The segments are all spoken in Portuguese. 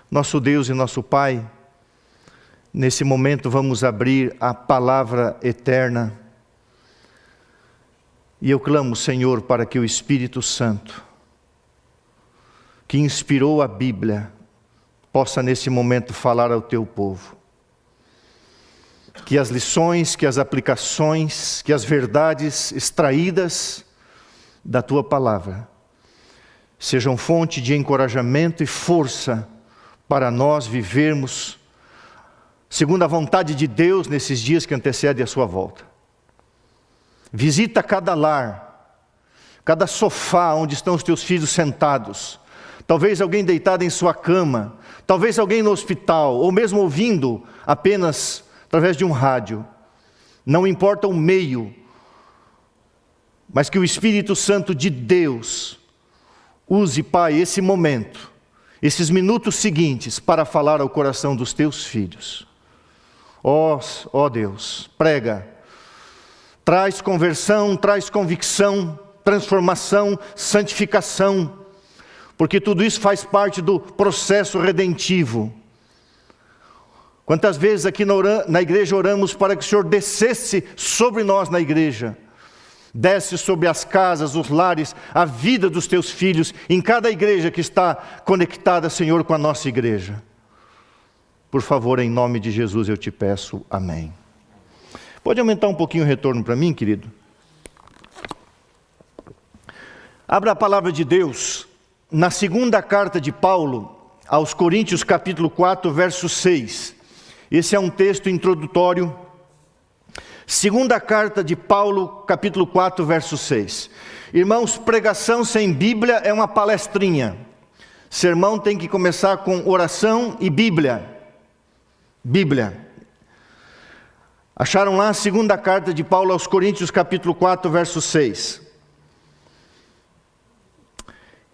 Nosso Deus e nosso Pai, nesse momento vamos abrir a palavra eterna. E eu clamo, Senhor, para que o Espírito Santo, que inspirou a Bíblia, possa nesse momento falar ao teu povo. Que as lições, que as aplicações, que as verdades extraídas da tua palavra sejam fonte de encorajamento e força para nós vivermos segundo a vontade de Deus nesses dias que antecedem a sua volta. Visita cada lar, cada sofá onde estão os teus filhos sentados, talvez alguém deitado em sua cama, talvez alguém no hospital, ou mesmo ouvindo apenas através de um rádio. Não importa o meio, mas que o Espírito Santo de Deus use, Pai, esse momento, esses minutos seguintes, para falar ao coração dos teus filhos. Ó Deus, prega, traz conversão, traz convicção, transformação, santificação, porque tudo isso faz parte do processo redentivo. Quantas vezes aqui na igreja oramos para que o Senhor descesse sobre nós na igreja, desce sobre as casas, os lares, a vida dos teus filhos, em cada igreja que está conectada, Senhor, com a nossa igreja. Por favor, em nome de Jesus eu te peço, amém. Pode aumentar um pouquinho o retorno para mim, querido? Abra a palavra de Deus na segunda carta de Paulo aos Coríntios, capítulo 4, verso 6. Esse é um texto introdutório. Segunda carta de Paulo, capítulo 4, verso 6. Irmãos, pregação sem Bíblia é uma palestrinha. Sermão tem que começar com oração e Bíblia. Bíblia. Acharam lá a segunda carta de Paulo aos Coríntios, capítulo 4, verso 6.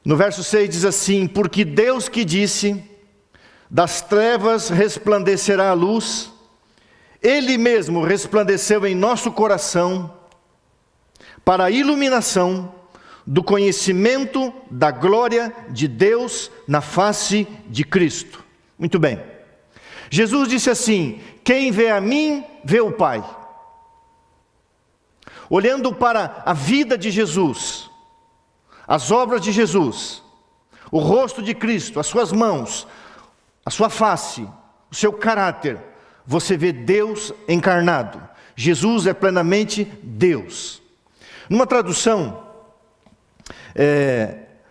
No verso 6 diz assim: porque Deus que disse, das trevas resplandecerá a luz, Ele mesmo resplandeceu em nosso coração, para a iluminação do conhecimento da glória de Deus na face de Cristo. Muito bem. Jesus disse assim: quem vê a mim, vê o Pai. Olhando para a vida de Jesus, as obras de Jesus, o rosto de Cristo, as suas mãos, a sua face, o seu caráter, você vê Deus encarnado. Jesus é plenamente Deus. Numa tradução,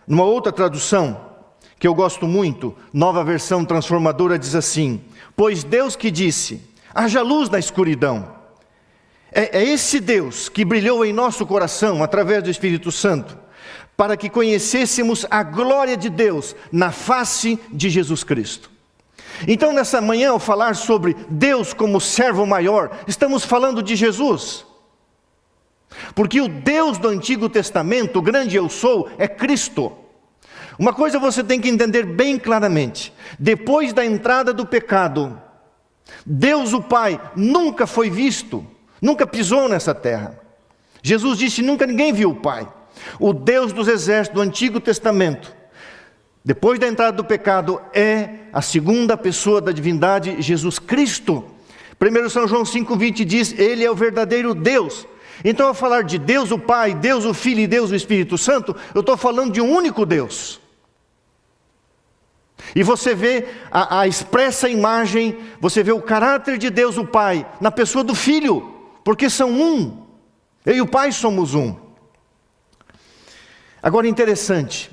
numa outra tradução, que eu gosto muito, Nova Versão Transformadora, diz assim: pois Deus que disse, haja luz na escuridão. É esse Deus que brilhou em nosso coração, através do Espírito Santo, para que conhecêssemos a glória de Deus na face de Jesus Cristo. Então, nessa manhã, ao falar sobre Deus como servo maior, estamos falando de Jesus. Porque o Deus do Antigo Testamento, o grande eu sou, é Cristo. Uma coisa você tem que entender bem claramente: depois da entrada do pecado, Deus o Pai nunca foi visto, nunca pisou nessa terra. Jesus disse: nunca ninguém viu o Pai. O Deus dos exércitos do Antigo Testamento, depois da entrada do pecado, é a segunda pessoa da divindade, Jesus Cristo. 1 São João 5,20 diz: Ele é o verdadeiro Deus. Então, ao falar de Deus o Pai, Deus o Filho e Deus o Espírito Santo, eu estou falando de um único Deus. E você vê a expressa imagem, você vê o caráter de Deus o Pai, na pessoa do Filho, porque são um. Eu e o Pai somos um. Agora, interessante,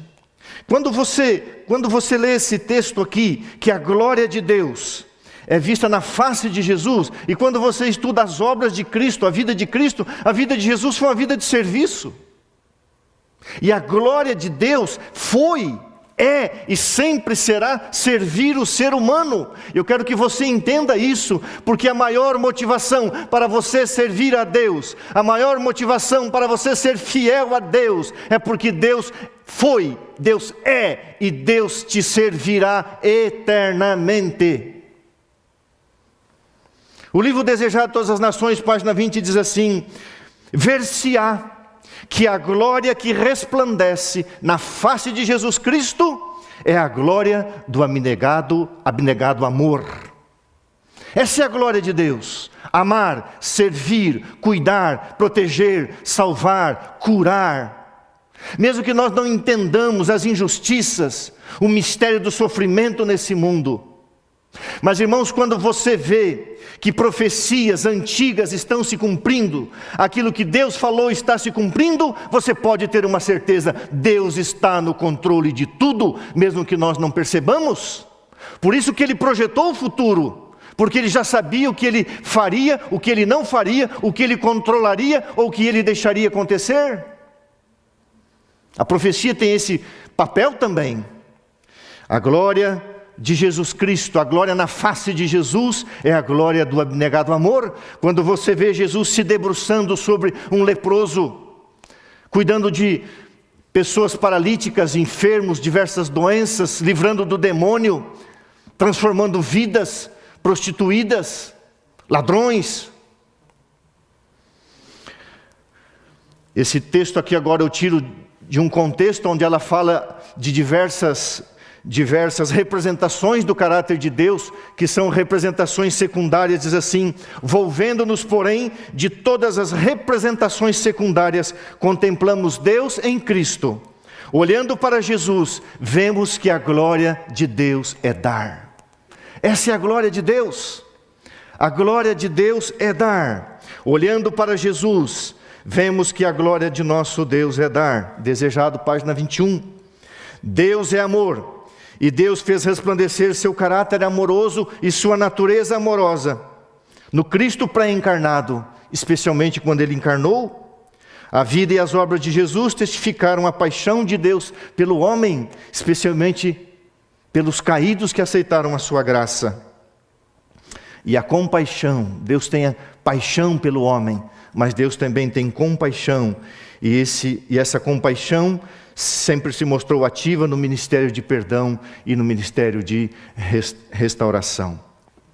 quando você lê esse texto aqui, que a glória de Deus é vista na face de Jesus, e quando você estuda as obras de Cristo, a vida de Jesus foi uma vida de serviço. E a glória de Deus foi, é e sempre será servir o ser humano. Eu quero que você entenda isso, porque a maior motivação para você servir a Deus, a maior motivação para você ser fiel a Deus, é porque Deus foi, Deus é e Deus te servirá eternamente. O livro Desejado de Todas as Nações, página 20, diz assim: ver-se-á que a glória que resplandece na face de Jesus Cristo é a glória do abnegado amor. Essa é a glória de Deus: amar, servir, cuidar, proteger, salvar, curar. Mesmo que nós não entendamos as injustiças, o mistério do sofrimento nesse mundo. Mas, irmãos, quando você vê que profecias antigas estão se cumprindo, aquilo que Deus falou está se cumprindo, você pode ter uma certeza: Deus está no controle de tudo, mesmo que nós não percebamos. Por isso que Ele projetou o futuro, porque Ele já sabia o que Ele faria, o que Ele não faria, o que Ele controlaria ou o que Ele deixaria acontecer. A profecia tem esse papel também. A glória de Jesus Cristo, a glória na face de Jesus, é a glória do abnegado amor. Quando você vê Jesus se debruçando sobre um leproso, cuidando de pessoas paralíticas, enfermos, diversas doenças, livrando do demônio, transformando vidas, prostituídas, ladrões. Esse texto aqui agora eu tiro de um contexto onde ela fala de diversas representações do caráter de Deus, que são representações secundárias. Diz assim: volvendo-nos, porém, de todas as representações secundárias, contemplamos Deus em Cristo. Olhando para Jesus, vemos que a glória de Deus é dar. Essa é a glória de Deus. A glória de Deus é dar. Olhando para Jesus, vemos que a glória de nosso Deus é dar. Desejado, página 21. Deus é amor. E Deus fez resplandecer seu caráter amoroso e sua natureza amorosa no Cristo pré-encarnado, especialmente quando Ele encarnou. A vida e as obras de Jesus testificaram a paixão de Deus pelo homem, especialmente pelos caídos que aceitaram a sua graça. E a compaixão, Deus tem a paixão pelo homem, mas Deus também tem compaixão, e essa compaixão sempre se mostrou ativa no ministério de perdão e no ministério de restauração.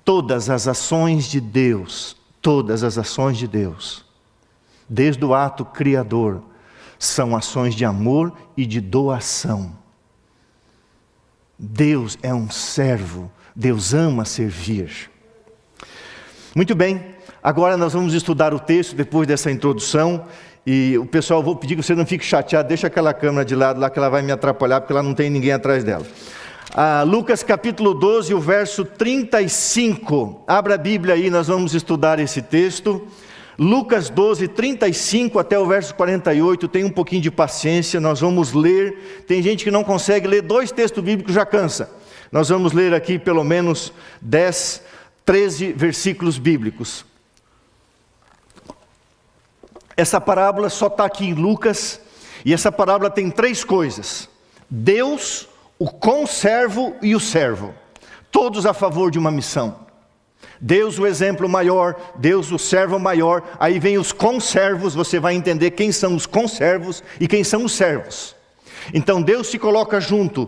Todas as ações de Deus, desde o ato criador, são ações de amor e de doação. Deus é um servo, Deus ama servir. Muito bem, agora nós vamos estudar o texto depois dessa introdução. E o pessoal, vou pedir que você não fique chateado, deixa aquela câmera de lado lá que ela vai me atrapalhar, porque lá não tem ninguém atrás dela. Lucas capítulo 12, o verso 35. Abra a Bíblia aí, nós vamos estudar esse texto. Lucas 12, 35 até o verso 48, tem um pouquinho de paciência, nós vamos ler. Tem gente que não consegue ler 2 textos bíblicos, já cansa. Nós vamos ler aqui pelo menos 10, 13 versículos bíblicos. Essa parábola só está aqui em Lucas, e essa parábola tem 3 coisas: Deus, o conservo e o servo, todos a favor de uma missão. Deus o exemplo maior, Deus o servo maior, aí vem os conservos, você vai entender quem são os conservos e quem são os servos. Então Deus se coloca junto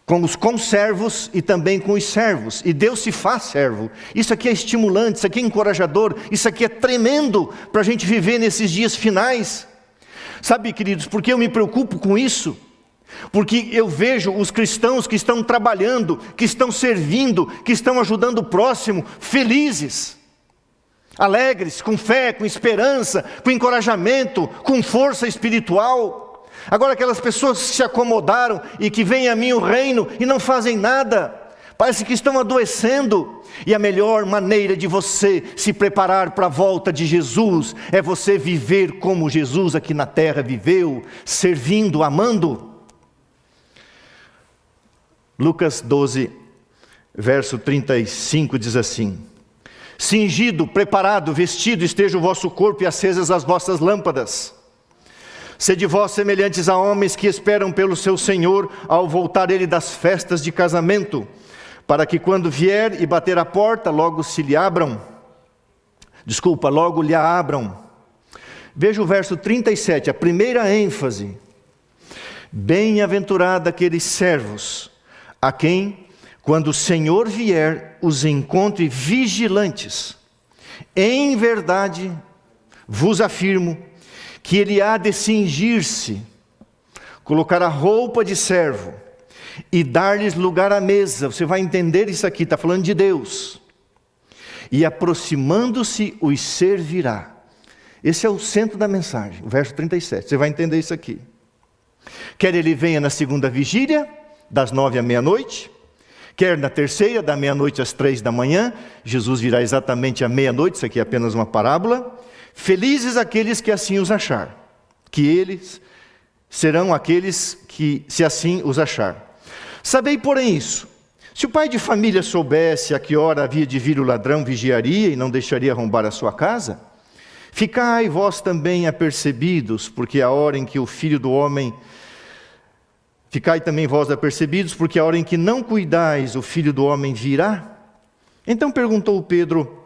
com os conservos e também com os servos, e Deus se faz servo. Isso aqui é estimulante, isso aqui é encorajador, isso aqui é tremendo para a gente viver nesses dias finais. Sabe, queridos, por que eu me preocupo com isso? Porque eu vejo os cristãos que estão trabalhando, que estão servindo, que estão ajudando o próximo, felizes, alegres, com fé, com esperança, com encorajamento, com força espiritual. Agora aquelas pessoas que se acomodaram e que vêm a mim o reino e não fazem nada, parece que estão adoecendo. E a melhor maneira de você se preparar para a volta de Jesus é você viver como Jesus aqui na terra viveu, servindo, amando. Lucas 12, verso 35 diz assim: cingido, preparado, vestido esteja o vosso corpo e acesas as vossas lâmpadas. Sede vós semelhantes a homens que esperam pelo seu Senhor ao voltar ele das festas de casamento, para que quando vier e bater a porta, logo lhe abram. Veja o verso 37, a primeira ênfase. Bem-aventurado aqueles servos, a quem, quando o Senhor vier, os encontre vigilantes. Em verdade, vos afirmo, que ele há de cingir-se, colocar a roupa de servo, e dar-lhes lugar à mesa. Você vai entender isso aqui, está falando de Deus. E aproximando-se os servirá. Esse é o centro da mensagem, o verso 37. Você vai entender isso aqui. Quer ele venha na segunda vigília, das 9 à meia-noite, quer na terceira, da meia-noite às 3 da manhã, Jesus virá exatamente à meia-noite, isso aqui é apenas uma parábola. Felizes aqueles que assim os achar, que eles serão aqueles que se assim os achar. Sabei, porém, isso: se o pai de família soubesse a que hora havia de vir o ladrão, vigiaria e não deixaria arrombar a sua casa. Ficai vós também apercebidos, porque a hora em que o Filho do Homem... Ficai também vós apercebidos, porque a hora em que não cuidais, o Filho do Homem virá. Então perguntou Pedro: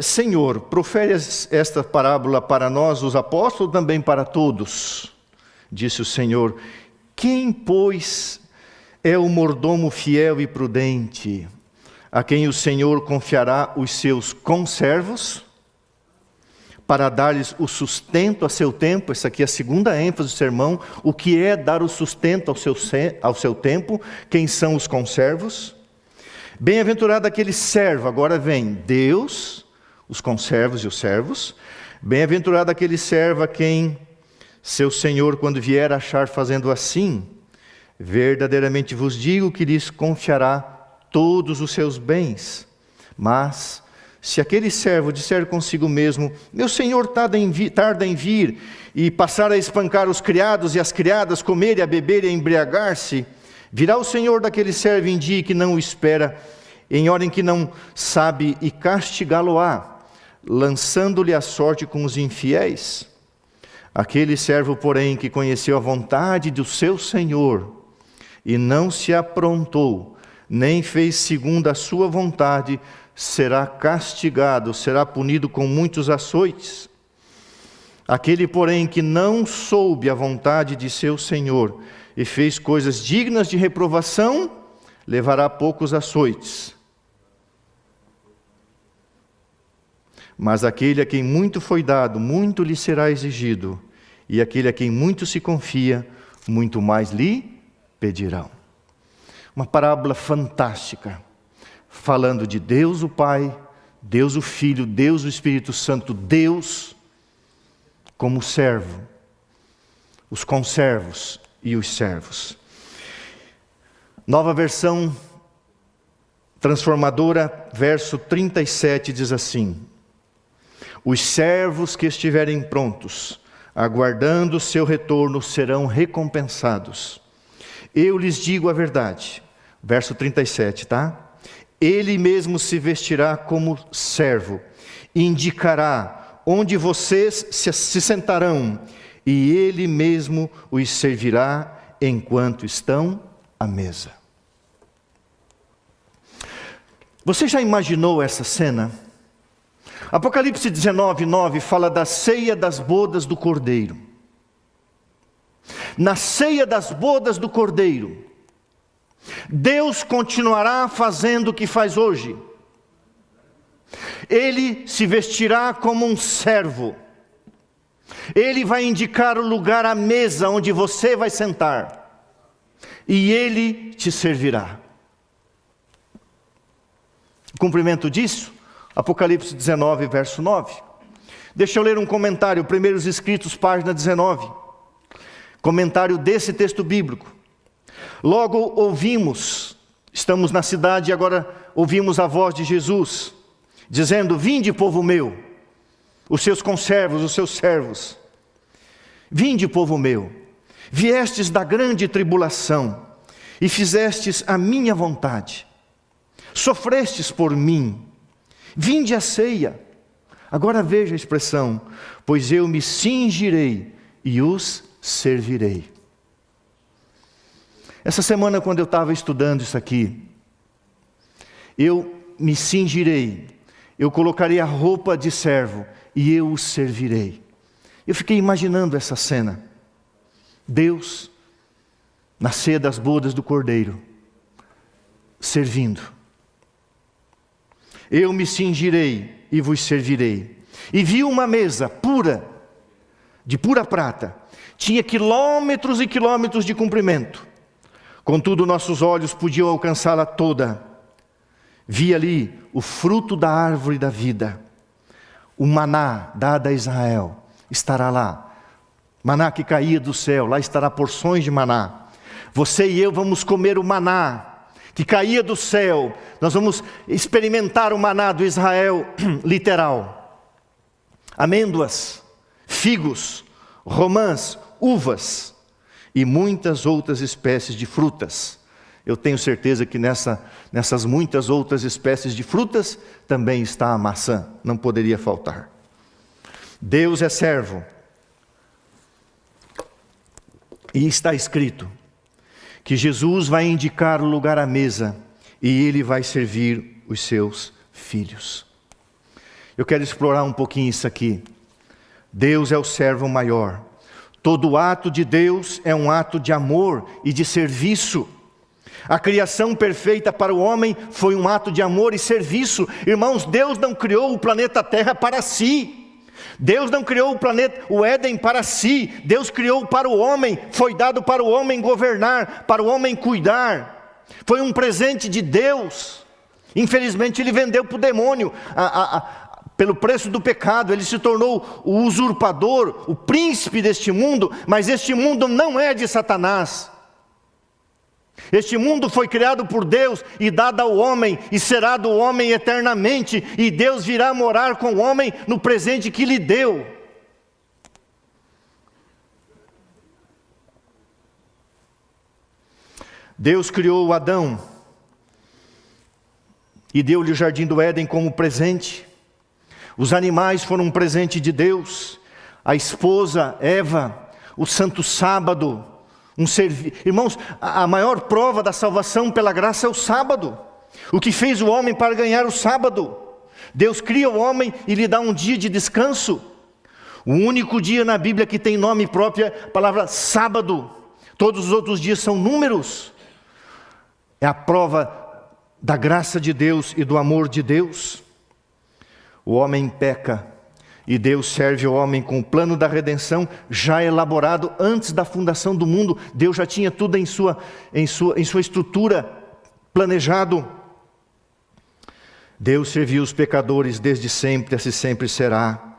Senhor, profere esta parábola para nós, os apóstolos, ou também para todos? Disse o Senhor: quem, pois, é o mordomo fiel e prudente, a quem o Senhor confiará os seus conservos, para dar-lhes o sustento a seu tempo? Essa aqui é a segunda ênfase do sermão. O que é dar o sustento ao seu tempo? Quem são os conservos? Bem-aventurado aquele servo, agora vem Deus, os conservos e os servos. Bem-aventurado aquele servo a quem seu Senhor, quando vier, achar fazendo assim. Verdadeiramente vos digo que lhes confiará todos os seus bens. Mas se aquele servo disser consigo mesmo: meu senhor tarda em vir, e passar a espancar os criados e as criadas, comer e a beber e a embriagar-se, virá o senhor daquele servo em dia que não o espera, em hora em que não sabe, e castigá-lo-á, lançando-lhe a sorte com os infiéis. Aquele servo, porém, que conheceu a vontade do seu senhor, e não se aprontou, nem fez segundo a sua vontade, será castigado, será punido com muitos açoites. Aquele, porém, que não soube a vontade de seu Senhor e fez coisas dignas de reprovação, levará poucos açoites. Mas aquele a quem muito foi dado, muito lhe será exigido, e aquele a quem muito se confia, muito mais lhe pedirão. Uma parábola fantástica, falando de Deus o Pai, Deus o Filho, Deus o Espírito Santo, Deus como servo, os conservos e os servos. Nova versão transformadora, verso 37, diz assim: os servos que estiverem prontos, aguardando o seu retorno, serão recompensados. Eu lhes digo a verdade. Verso 37, tá? Ele mesmo se vestirá como servo, e indicará onde vocês se sentarão, e ele mesmo os servirá enquanto estão à mesa. Você já imaginou essa cena? Apocalipse 19:9 fala da ceia das bodas do Cordeiro. Na ceia das bodas do Cordeiro, Deus continuará fazendo o que faz hoje. Ele se vestirá como um servo. Ele vai indicar o lugar à mesa onde você vai sentar. E ele te servirá. O cumprimento disso, Apocalipse 19, verso 9. Deixa eu ler um comentário, Primeiros Escritos, página 19. Comentário desse texto bíblico. Logo ouvimos, estamos na cidade e agora ouvimos a voz de Jesus, dizendo: vinde, povo meu, os seus conservos, os seus servos. Vinde, povo meu, viestes da grande tribulação e fizestes a minha vontade. Sofrestes por mim. Vinde à ceia. Agora veja a expressão: pois eu me cingirei e os servirei. Essa semana, quando eu estava estudando isso aqui, eu me cingirei, eu colocarei a roupa de servo e eu os servirei. Eu fiquei imaginando essa cena. Deus, na ceia das bodas do Cordeiro, servindo. Eu me cingirei e vos servirei. E vi uma mesa pura, de pura prata, tinha quilômetros e quilômetros de comprimento. Contudo, nossos olhos podiam alcançá-la toda. Vi ali o fruto da árvore da vida. O maná dado a Israel estará lá. Maná que caía do céu, lá estará porções de maná. Você e eu vamos comer o maná que caía do céu. Nós vamos experimentar o maná do Israel literal. Amêndoas, figos, romãs, uvas e muitas outras espécies de frutas. Eu tenho certeza que nessas muitas outras espécies de frutas também está a maçã, não poderia faltar. Deus é servo. E está escrito que Jesus vai indicar o lugar à mesa e Ele vai servir os seus filhos. Eu quero explorar um pouquinho isso aqui. Deus é o servo maior. Todo ato de Deus é um ato de amor e de serviço. A criação perfeita para o homem foi um ato de amor e serviço. Irmãos, Deus não criou o planeta Terra para si. Deus não criou o Éden para si. Deus criou para o homem. Foi dado para o homem governar, para o homem cuidar. Foi um presente de Deus. Infelizmente ele vendeu para o demônio. Pelo preço do pecado, ele se tornou o usurpador, o príncipe deste mundo. Mas este mundo não é de Satanás. Este mundo foi criado por Deus e dado ao homem, e será do homem eternamente, e Deus virá morar com o homem no presente que lhe deu. Deus criou Adão e deu-lhe o jardim do Éden como presente. Os animais foram um presente de Deus, a esposa Eva, o santo sábado. Irmãos, a maior prova da salvação pela graça é o sábado. O que fez o homem para ganhar o sábado? Deus cria o homem e lhe dá um dia de descanso. O único dia na Bíblia que tem nome próprio é a palavra sábado. Todos os outros dias são números. É a prova da graça de Deus e do amor de Deus. O homem peca. E Deus serve o homem com o plano da redenção já elaborado antes da fundação do mundo. Deus já tinha tudo em sua estrutura planejado. Deus serviu os pecadores desde sempre, assim sempre será.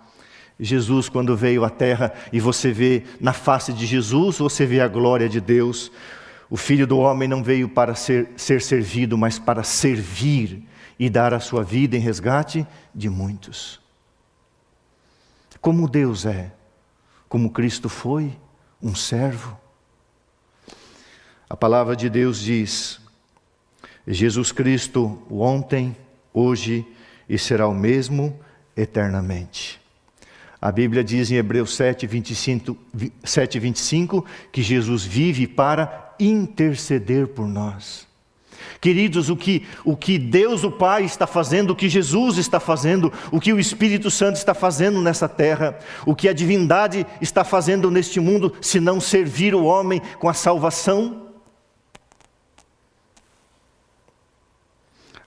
Jesus, quando veio à terra, e você vê na face de Jesus, você vê a glória de Deus. O Filho do Homem não veio para ser servido, mas para servir e dar a sua vida em resgate de muitos. Como Deus é, como Cristo foi, um servo. A palavra de Deus diz: Jesus Cristo, o ontem, hoje e será o mesmo eternamente. A Bíblia diz em Hebreus 7:25 que Jesus vive para interceder por nós. Queridos, o que Deus o Pai está fazendo, o que Jesus está fazendo, o que o Espírito Santo está fazendo nessa terra, o que a divindade está fazendo neste mundo, se não servir o homem com a salvação?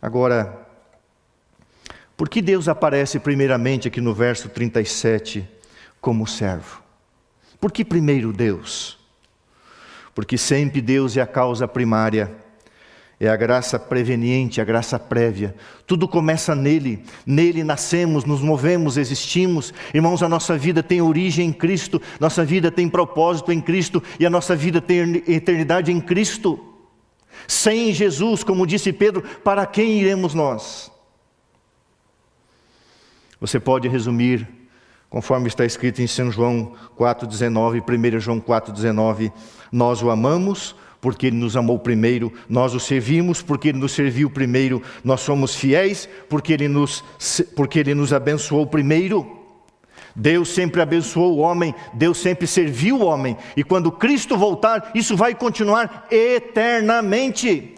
Agora, por que Deus aparece primeiramente aqui no verso 37 como servo? Por que primeiro Deus? Porque sempre Deus é a causa primária. É a graça preveniente, a graça prévia. Tudo começa nele. Nele nascemos, nos movemos, existimos. Irmãos, a nossa vida tem origem em Cristo. Nossa vida tem propósito em Cristo. E a nossa vida tem eternidade em Cristo. Sem Jesus, como disse Pedro, para quem iremos nós? Você pode resumir, conforme está escrito em São João 4,19, 1 João 4,19. Nós o amamos porque Ele nos amou primeiro, nós o servimos porque Ele nos serviu primeiro, nós somos fiéis porque Ele nos abençoou primeiro. Deus sempre abençoou o homem, Deus sempre serviu o homem, e quando Cristo voltar, isso vai continuar eternamente.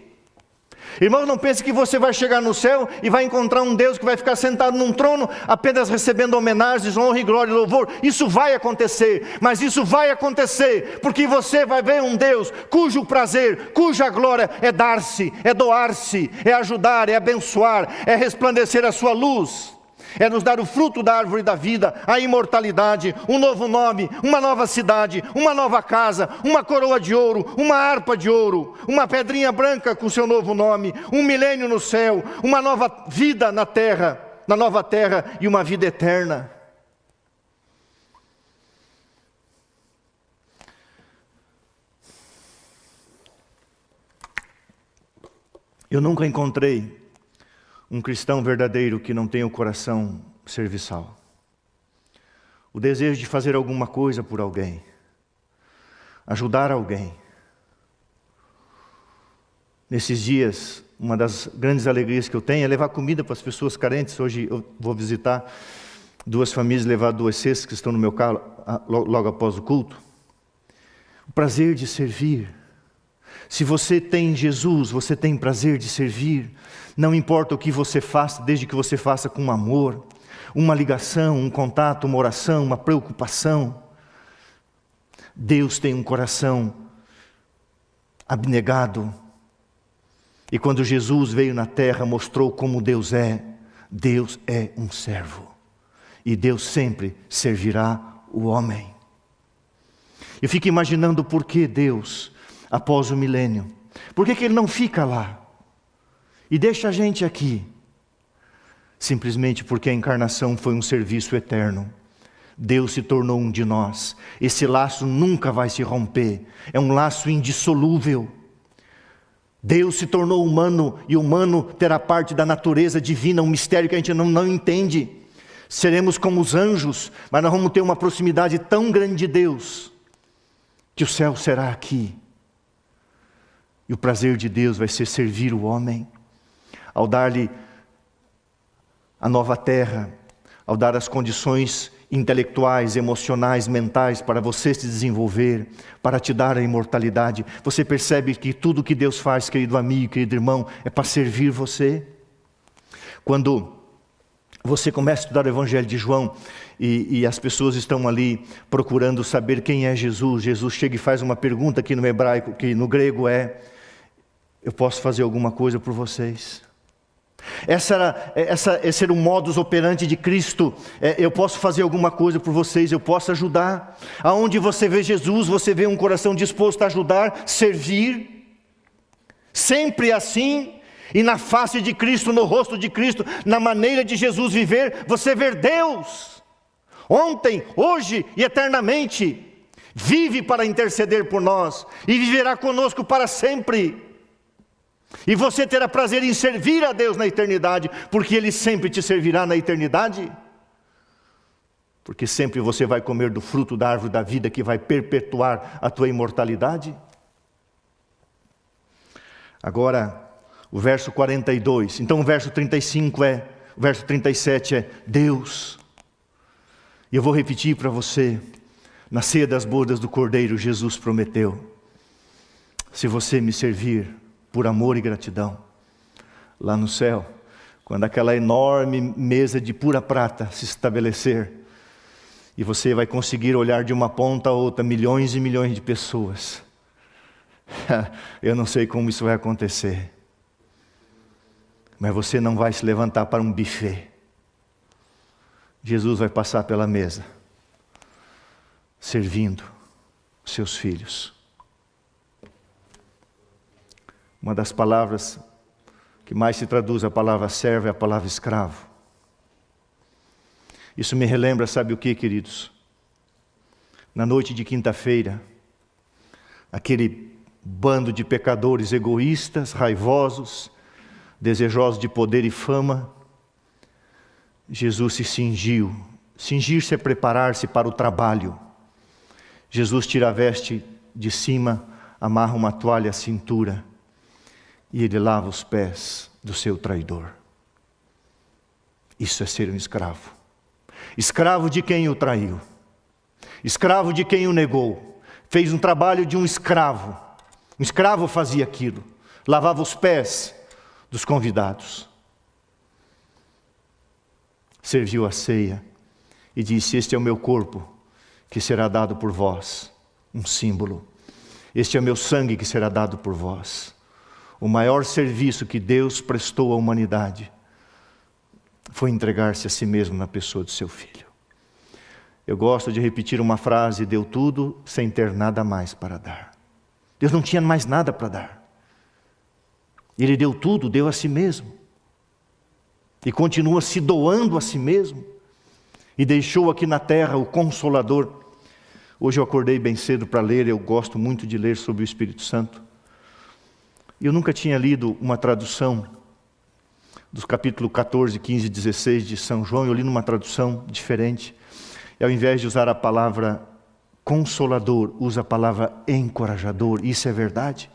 Irmãos, não pense que você vai chegar no céu e vai encontrar um Deus que vai ficar sentado num trono apenas recebendo homenagens, honra e glória e louvor. Isso vai acontecer, mas isso vai acontecer porque você vai ver um Deus cujo prazer, cuja glória é dar-se, é doar-se, é ajudar, é abençoar, é resplandecer a sua luz. É nos dar o fruto da árvore da vida, a imortalidade, um novo nome, uma nova cidade, uma nova casa, uma coroa de ouro, uma harpa de ouro, uma pedrinha branca com seu novo nome, um milênio no céu, uma nova vida na terra, na nova terra e uma vida eterna. Eu nunca encontrei um cristão verdadeiro que não tenha o coração serviçal. O desejo de fazer alguma coisa por alguém, ajudar alguém. Nesses dias, uma das grandes alegrias que eu tenho é levar comida para as pessoas carentes. Hoje eu vou visitar 2 famílias, levar 2 cestas que estão no meu carro logo após o culto. O prazer de servir. Se você tem Jesus, você tem prazer de servir. Não importa o que você faça, desde que você faça com amor, uma ligação, um contato, uma oração, uma preocupação. Deus tem um coração abnegado. E quando Jesus veio na terra, mostrou como Deus é. Deus é um servo. E Deus sempre servirá o homem. Eu fico imaginando por que Deus, após o milênio, por que Ele não fica lá e deixa a gente aqui? Simplesmente porque a encarnação foi um serviço eterno. Deus se tornou um de nós. Esse laço nunca vai se romper. É um laço indissolúvel. Deus se tornou humano e o humano terá parte da natureza divina, um mistério que a gente não entende. Seremos como os anjos, mas nós vamos ter uma proximidade tão grande de Deus que o céu será aqui. E o prazer de Deus vai ser servir o homem, ao dar-lhe a nova terra, ao dar as condições intelectuais, emocionais, mentais para você se desenvolver, para te dar a imortalidade. Você percebe que tudo que Deus faz, querido amigo, querido irmão, é para servir você? Quando você começa a estudar o Evangelho de João e as pessoas estão ali procurando saber quem é Jesus, Jesus chega e faz uma pergunta que no hebraico, que no grego é: eu posso fazer alguma coisa por vocês? Esse era o modus operandi de Cristo. Eu posso fazer alguma coisa por vocês, eu posso ajudar. Aonde você vê Jesus, você vê um coração disposto a ajudar, servir. Sempre assim. E na face de Cristo, no rosto de Cristo, na maneira de Jesus viver, você vê Deus. Ontem, hoje e eternamente. Vive para interceder por nós e viverá conosco para sempre. E você terá prazer em servir a Deus na eternidade, porque Ele sempre te servirá na eternidade. Porque sempre você vai comer do fruto da árvore da vida que vai perpetuar a tua imortalidade. Agora, o verso 42. Então o verso 35 o verso 37 é Deus. E eu vou repetir para você. Na ceia das bodas do Cordeiro, Jesus prometeu: se você me servir por amor e gratidão, lá no céu, quando aquela enorme mesa de pura prata se estabelecer, e você vai conseguir olhar de uma ponta a outra milhões e milhões de pessoas, eu não sei como isso vai acontecer, mas você não vai se levantar para um buffet. Jesus vai passar pela mesa, servindo seus filhos. Uma das palavras que mais se traduz a palavra servo é a palavra escravo. Isso me relembra, sabe o que, queridos? Na noite de quinta-feira, aquele bando de pecadores egoístas, raivosos, desejosos de poder e fama, Jesus se cingiu. Cingir-se é preparar-se para o trabalho. Jesus tira a veste de cima, amarra uma toalha à cintura, e Ele lava os pés do seu traidor. Isso é ser um escravo. Escravo de quem o traiu. Escravo de quem o negou. Fez um trabalho de um escravo. Um escravo fazia aquilo. Lavava os pés dos convidados. Serviu a ceia e disse: este é o meu corpo que será dado por vós. Um símbolo. Este é o meu sangue que será dado por vós. O maior serviço que Deus prestou à humanidade foi entregar-se a si mesmo na pessoa do seu Filho. Eu gosto de repetir uma frase: deu tudo sem ter nada mais para dar. Deus não tinha mais nada para dar. Ele deu tudo, deu a si mesmo. E continua se doando a si mesmo. E deixou aqui na terra o Consolador. Hoje eu acordei bem cedo para ler, eu gosto muito de ler sobre o Espírito Santo. Eu nunca tinha lido uma tradução dos capítulos 14, 15 e 16 de São João. Eu li numa tradução diferente. E ao invés de usar a palavra consolador, usa a palavra encorajador. Isso é verdade.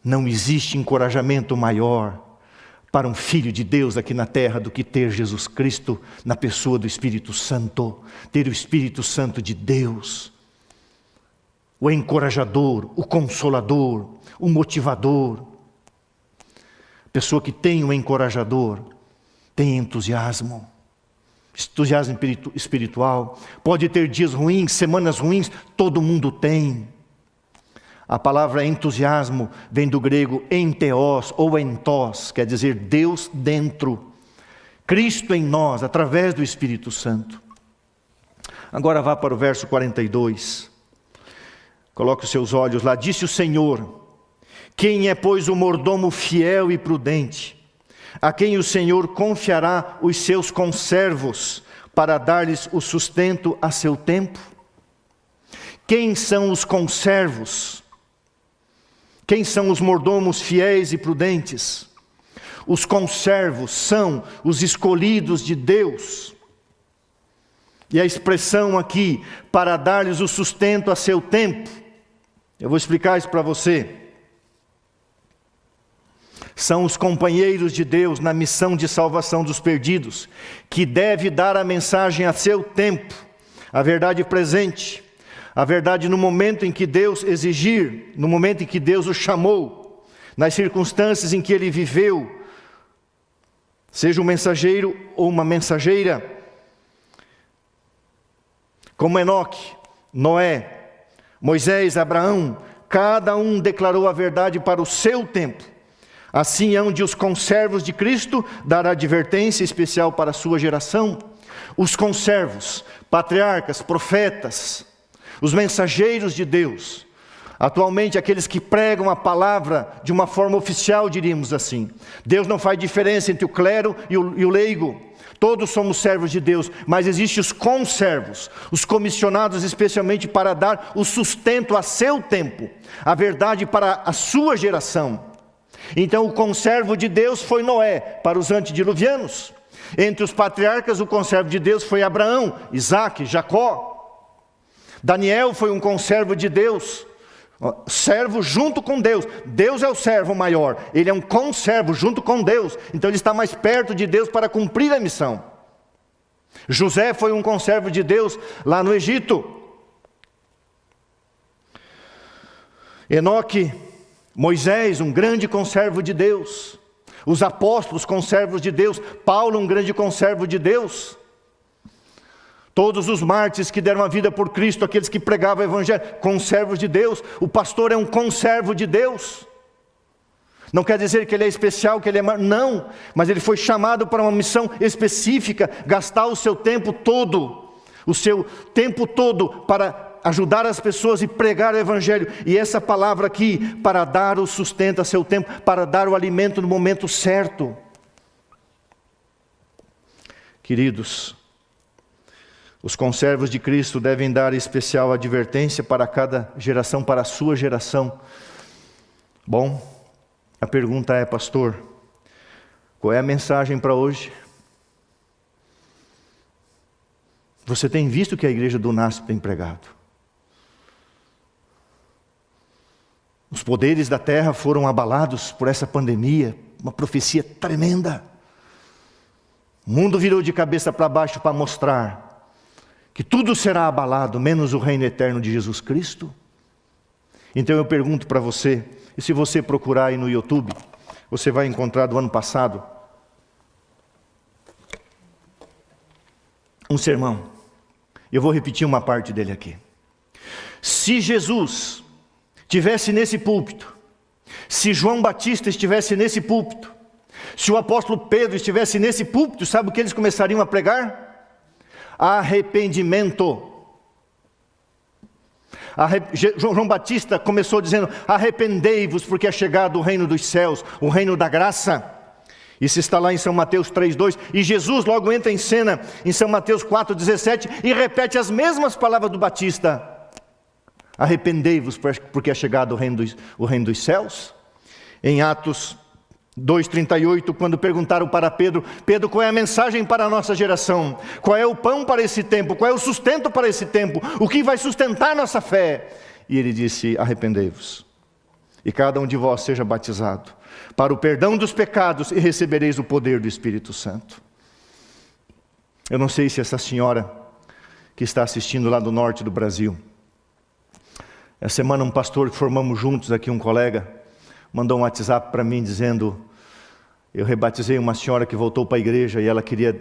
Não existe encorajamento maior para um filho de Deus aqui na terra do que ter Jesus Cristo na pessoa do Espírito Santo. Ter o Espírito Santo de Deus. O encorajador, o consolador, o motivador. Pessoa que tem um encorajador, tem entusiasmo. Entusiasmo espiritual. Pode ter dias ruins, semanas ruins, todo mundo tem. A palavra entusiasmo vem do grego enteos ou entos, quer dizer Deus dentro. Cristo em nós, através do Espírito Santo. Agora vá para o verso 42. Coloque os seus olhos lá. Disse o Senhor: quem é, pois, o mordomo fiel e prudente, a quem o Senhor confiará os seus conservos, para dar-lhes o sustento a seu tempo? Quem são os conservos? Quem são os mordomos fiéis e prudentes? Os conservos são os escolhidos de Deus. E a expressão aqui, para dar-lhes o sustento a seu tempo, eu vou explicar isso para você. São os companheiros de Deus na missão de salvação dos perdidos, que deve dar a mensagem a seu tempo, a verdade presente, a verdade no momento em que Deus exigir, no momento em que Deus o chamou, nas circunstâncias em que ele viveu, seja um mensageiro ou uma mensageira, como Enoque, Noé, Moisés, Abraão, cada um declarou a verdade para o seu tempo. Assim hão de os conservos de Cristo dar advertência especial para a sua geração. Os conservos, patriarcas, profetas, os mensageiros de Deus, atualmente aqueles que pregam a palavra de uma forma oficial, diríamos assim. Deus não faz diferença entre o clero e o leigo. Todos somos servos de Deus, mas existem os conservos, os comissionados especialmente para dar o sustento a seu tempo, a verdade para a sua geração. Então o conservo de Deus foi Noé, para os antediluvianos. Entre os patriarcas, o conservo de Deus foi Abraão, Isaque, Jacó. Daniel foi um conservo de Deus, servo junto com Deus. Deus é o servo maior, ele é um conservo junto com Deus. Então ele está mais perto de Deus para cumprir a missão. José foi um conservo de Deus lá no Egito. Enoque, Moisés, um grande conservo de Deus. Os apóstolos, conservos de Deus. Paulo, um grande conservo de Deus. Todos os mártires que deram a vida por Cristo, aqueles que pregavam o Evangelho, conservos de Deus. O pastor é um conservo de Deus. Não quer dizer que ele é especial, que ele é... Não, mas ele foi chamado para uma missão específica, gastar o seu tempo todo, para ajudar as pessoas e pregar o Evangelho. E essa palavra aqui, para dar o sustento a seu tempo, para dar o alimento no momento certo. Queridos, os conservos de Cristo devem dar especial advertência para cada geração, para a sua geração. Bom, a pergunta é, pastor, qual é a mensagem para hoje? Você tem visto o que a igreja do NASP tem pregado? Os poderes da terra foram abalados por essa pandemia, uma profecia tremenda. O mundo virou de cabeça para baixo para mostrar que tudo será abalado, menos o reino eterno de Jesus Cristo. Então eu pergunto para você, e se você procurar aí no YouTube, você vai encontrar do ano passado um sermão. Eu vou repetir uma parte dele aqui. Se Jesus estivesse nesse púlpito, se João Batista estivesse nesse púlpito, Se o apóstolo Pedro estivesse nesse púlpito, sabe o que eles começariam a pregar? Arrependimento. João Batista começou dizendo: arrependei-vos, porque é chegado o reino dos céus, o reino da graça. Isso está lá em São Mateus 3,2. E Jesus logo entra em cena em São Mateus 4,17 e repete as mesmas palavras do Batista: arrependei-vos, porque é chegado o reino dos céus. Em Atos 2,38, quando perguntaram para Pedro: Pedro, qual é a mensagem para a nossa geração? Qual é o pão para esse tempo? Qual é o sustento para esse tempo? O que vai sustentar nossa fé? E ele disse: arrependei-vos, e cada um de vós seja batizado para o perdão dos pecados, e recebereis o poder do Espírito Santo. Eu não sei se essa senhora que está assistindo lá do norte do Brasil, essa semana um pastor que formamos juntos aqui, um colega, mandou um WhatsApp para mim dizendo: eu rebatizei uma senhora que voltou para a igreja e ela queria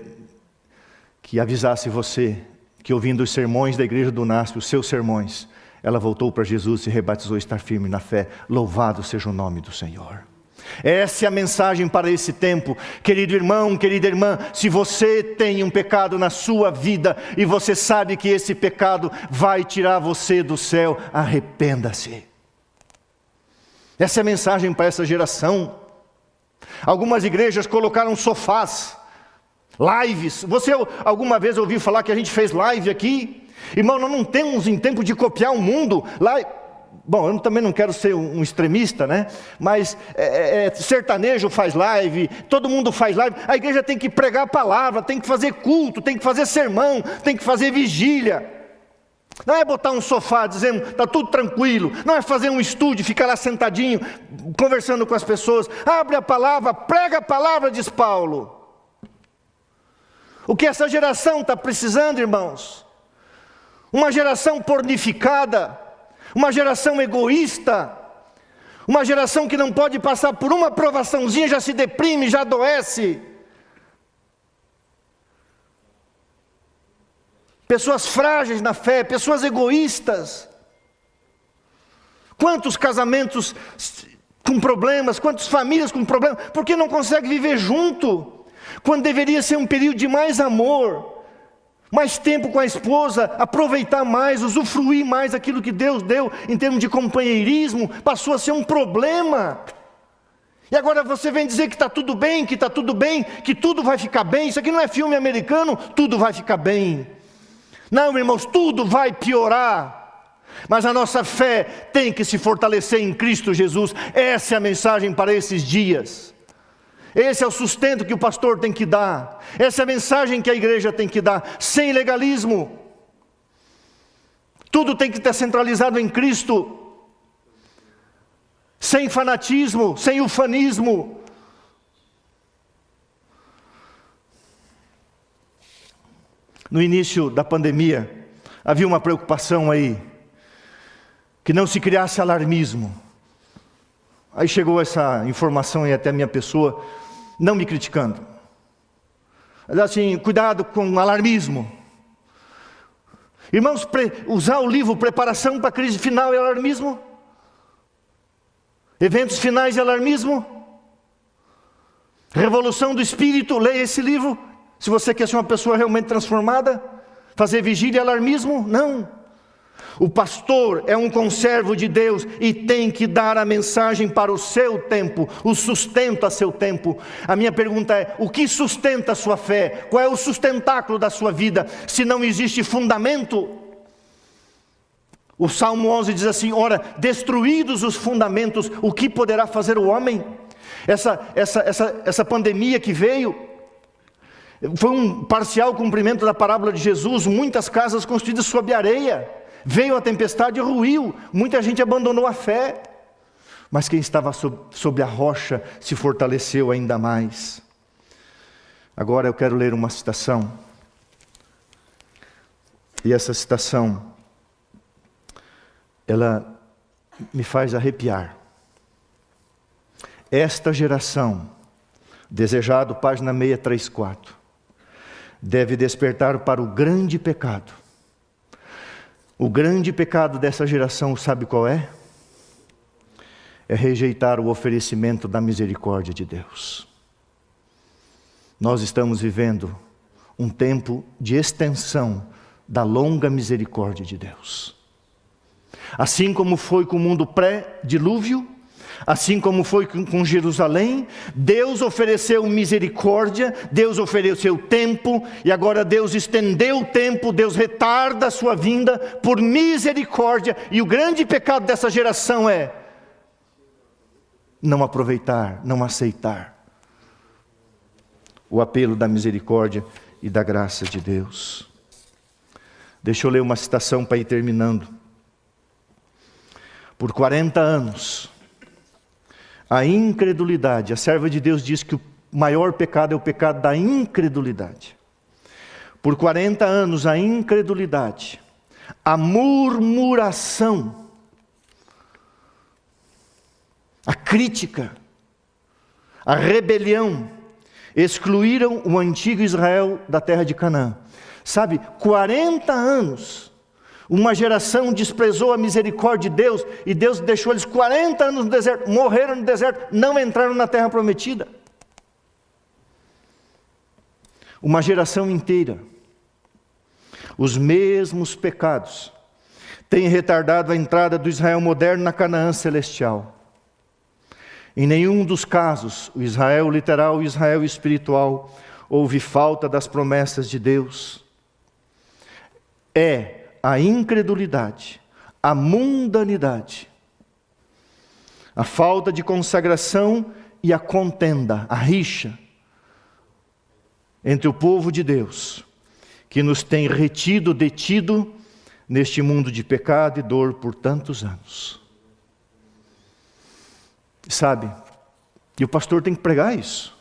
que avisasse você que, ouvindo os sermões da igreja do NASP, os seus sermões, ela voltou para Jesus e se rebatizou e está firme na fé. Louvado seja o nome do Senhor. Essa é a mensagem para esse tempo. Querido irmão, querida irmã, se você tem um pecado na sua vida e você sabe que esse pecado vai tirar você do céu, arrependa-se. Essa é a mensagem para essa geração. Algumas igrejas colocaram sofás, lives. Você alguma vez ouviu falar que a gente fez live aqui? Irmão, nós não temos em tempo de copiar o mundo. Bom, eu também não quero ser um extremista, né? Mas sertanejo faz live, todo mundo faz live. A igreja tem que pregar a palavra, tem que fazer culto, tem que fazer sermão, tem que fazer vigília. Não é botar um sofá dizendo, está tudo tranquilo. Não é fazer um estúdio, ficar lá sentadinho, conversando com as pessoas. Abre a palavra, prega a palavra, diz Paulo. O que essa geração está precisando, irmãos? Uma geração pornificada, uma geração egoísta, uma geração que não pode passar por uma provaçãozinha, já se deprime, já adoece. Pessoas frágeis na fé, pessoas egoístas. Quantos casamentos com problemas, quantas famílias com problemas, porque não conseguem viver junto, quando deveria ser um período de mais amor, mais tempo com a esposa, aproveitar mais, usufruir mais aquilo que Deus deu em termos de companheirismo, passou a ser um problema. E agora você vem dizer que está tudo bem, que está tudo bem, que tudo vai ficar bem. Isso aqui não é filme americano, tudo vai ficar bem. Não, irmãos, tudo vai piorar. Mas a nossa fé tem que se fortalecer em Cristo Jesus. Essa é a mensagem para esses dias. Esse é o sustento que o pastor tem que dar. Essa é a mensagem que a igreja tem que dar. Sem legalismo. Tudo tem que estar centralizado em Cristo. Sem fanatismo, sem ufanismo. No início da pandemia, havia uma preocupação aí, que não se criasse alarmismo. Aí chegou essa informação e até a minha pessoa, não me criticando. Mas assim, cuidado com alarmismo. Irmãos, usar o livro Preparação para a Crise Final é alarmismo? Eventos finais é alarmismo? Revolução do Espírito, leia esse livro. Se você quer ser uma pessoa realmente transformada, fazer vigília e alarmismo, não. O pastor é um conservo de Deus e tem que dar a mensagem para o seu tempo, o sustento a seu tempo. A minha pergunta é, o que sustenta a sua fé? Qual é o sustentáculo da sua vida? Se não existe fundamento, o Salmo 11 diz assim, ora, destruídos os fundamentos, o que poderá fazer o homem? Essa pandemia que veio, foi um parcial cumprimento da parábola de Jesus. Muitas casas construídas sob areia, veio a tempestade e ruiu, muita gente abandonou a fé, mas quem estava sob a rocha se fortaleceu ainda mais. Agora eu quero ler uma citação, e essa citação, ela me faz arrepiar. Esta geração, desejado, página 634, deve despertar para o grande pecado. O grande pecado dessa geração, sabe qual é? É rejeitar o oferecimento da misericórdia de Deus. Nós estamos vivendo um tempo de extensão da longa misericórdia de Deus. Assim como foi com o mundo pré-dilúvio, assim como foi com Jerusalém, Deus ofereceu misericórdia, Deus ofereceu tempo, e agora Deus estendeu o tempo, Deus retarda a sua vinda por misericórdia, e o grande pecado dessa geração é não aproveitar, não aceitar o apelo da misericórdia e da graça de Deus. Deixa eu ler uma citação para ir terminando. Por 40 anos, a incredulidade, a serva de Deus diz que o maior pecado é o pecado da incredulidade. Por 40 anos, a incredulidade, a murmuração, a crítica, a rebelião, excluíram o antigo Israel da terra de Canaã. Sabe, 40 anos, uma geração desprezou a misericórdia de Deus, e Deus deixou eles 40 anos no deserto, morreram no deserto, não entraram na terra prometida. Uma geração inteira, os mesmos pecados, têm retardado a entrada do Israel moderno na Canaã celestial. Em nenhum dos casos, o Israel literal e o Israel espiritual, houve falta das promessas de Deus. É a incredulidade, a mundanidade, a falta de consagração e a contenda, a rixa entre o povo de Deus, que nos tem detido neste mundo de pecado e dor por tantos anos. Sabe, e o pastor tem que pregar isso.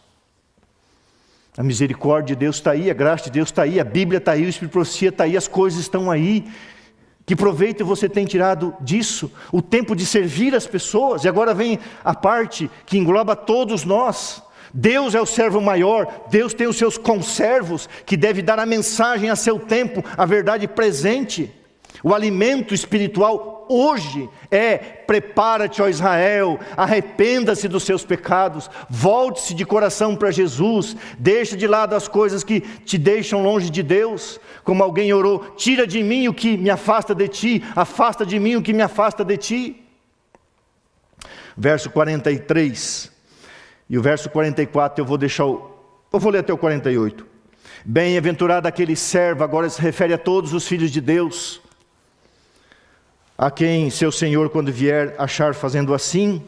A misericórdia de Deus está aí, a graça de Deus está aí, a Bíblia está aí, o Espírito de Profecia está aí, as coisas estão aí. Que proveito você tem tirado disso? O tempo de servir as pessoas. E agora vem a parte que engloba todos nós. Deus é o servo maior, Deus tem os seus conservos, que deve dar a mensagem a seu tempo, a verdade presente. O alimento espiritual hoje é: prepara-te, ó Israel, arrependa-se dos seus pecados, volte-se de coração para Jesus, deixa de lado as coisas que te deixam longe de Deus, como alguém orou: tira de mim o que me afasta de ti, afasta de mim o que me afasta de ti. Verso 43, e o verso 44 eu vou ler até o 48. Bem-aventurado aquele servo, agora se refere a todos os filhos de Deus, a quem seu Senhor, quando vier, achar fazendo assim.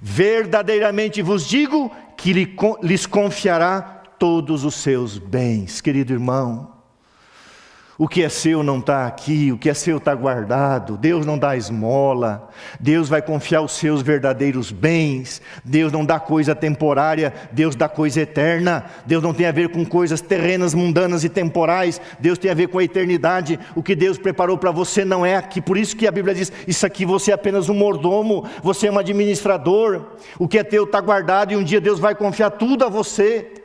Verdadeiramente vos digo que lhes confiará todos os seus bens. Querido irmão, o que é seu não está aqui, o que é seu está guardado. Deus não dá esmola, Deus vai confiar os seus verdadeiros bens. Deus não dá coisa temporária, Deus dá coisa eterna. Deus não tem a ver com coisas terrenas, mundanas e temporais. Deus tem a ver com a eternidade. O que Deus preparou para você não é aqui. Por isso que a Bíblia diz: isso aqui você é apenas um mordomo, você é um administrador. O que é teu está guardado, e um dia Deus vai confiar tudo a você.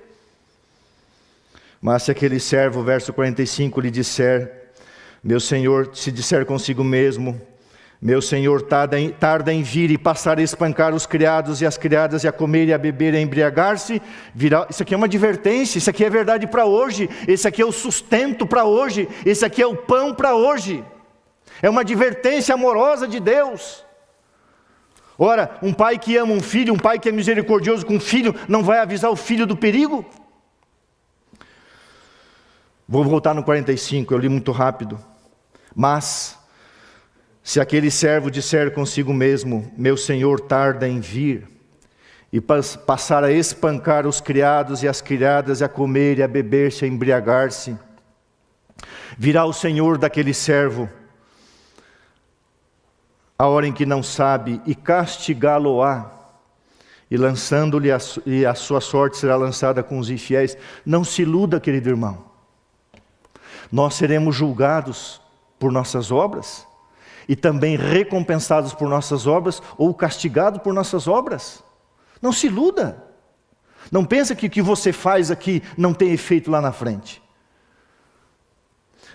Mas se aquele servo, verso 45, lhe disser: meu Senhor, se disser consigo mesmo: meu Senhor tarda em vir, e passar a espancar os criados e as criadas, e a comer e a beber e a embriagar-se, virá. Isso aqui é uma advertência, isso aqui é verdade para hoje, esse aqui é o sustento para hoje, esse aqui é o pão para hoje. É uma advertência amorosa de Deus. Ora, um pai que ama um filho, um pai que é misericordioso com um filho, não vai avisar o filho do perigo? Vou voltar no 45, eu li muito rápido. Mas, se aquele servo disser consigo mesmo: meu Senhor tarda em vir, e passar a espancar os criados e as criadas, a comer e a beber-se, a embriagar-se, virá o Senhor daquele servo, a hora em que não sabe, e castigá-lo-á, e lançando-lhe a sua sorte será lançada com os infiéis. Não se iluda, querido irmão. Nós seremos julgados por nossas obras, e também recompensados por nossas obras, ou castigados por nossas obras. Não se iluda. Não pensa que o que você faz aqui não tem efeito lá na frente.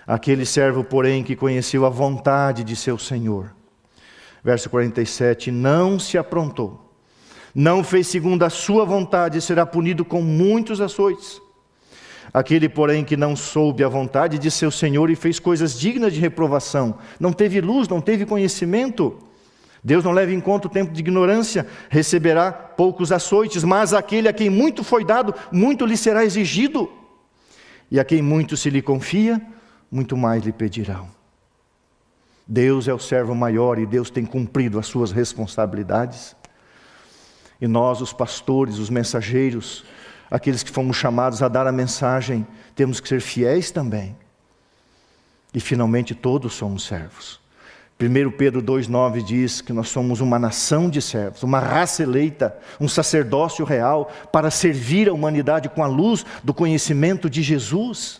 Aquele servo, porém, que conheceu a vontade de seu Senhor, verso 47, não se aprontou, Não fez segundo a sua vontade, será punido com muitos açoites. Aquele, porém, que não soube a vontade de seu Senhor e fez coisas dignas de reprovação, não teve luz, não teve conhecimento, Deus não leva em conta o tempo de ignorância, receberá poucos açoites, mas aquele a quem muito foi dado, muito lhe será exigido. E a quem muito se lhe confia, muito mais lhe pedirão. Deus é o servo maior e Deus tem cumprido as suas responsabilidades. E nós, os pastores, os mensageiros, aqueles que fomos chamados a dar a mensagem, temos que ser fiéis também. E finalmente todos somos servos. 1 Pedro 2,9 diz que nós somos uma nação de servos, uma raça eleita, um sacerdócio real, para servir a humanidade com a luz do conhecimento de Jesus.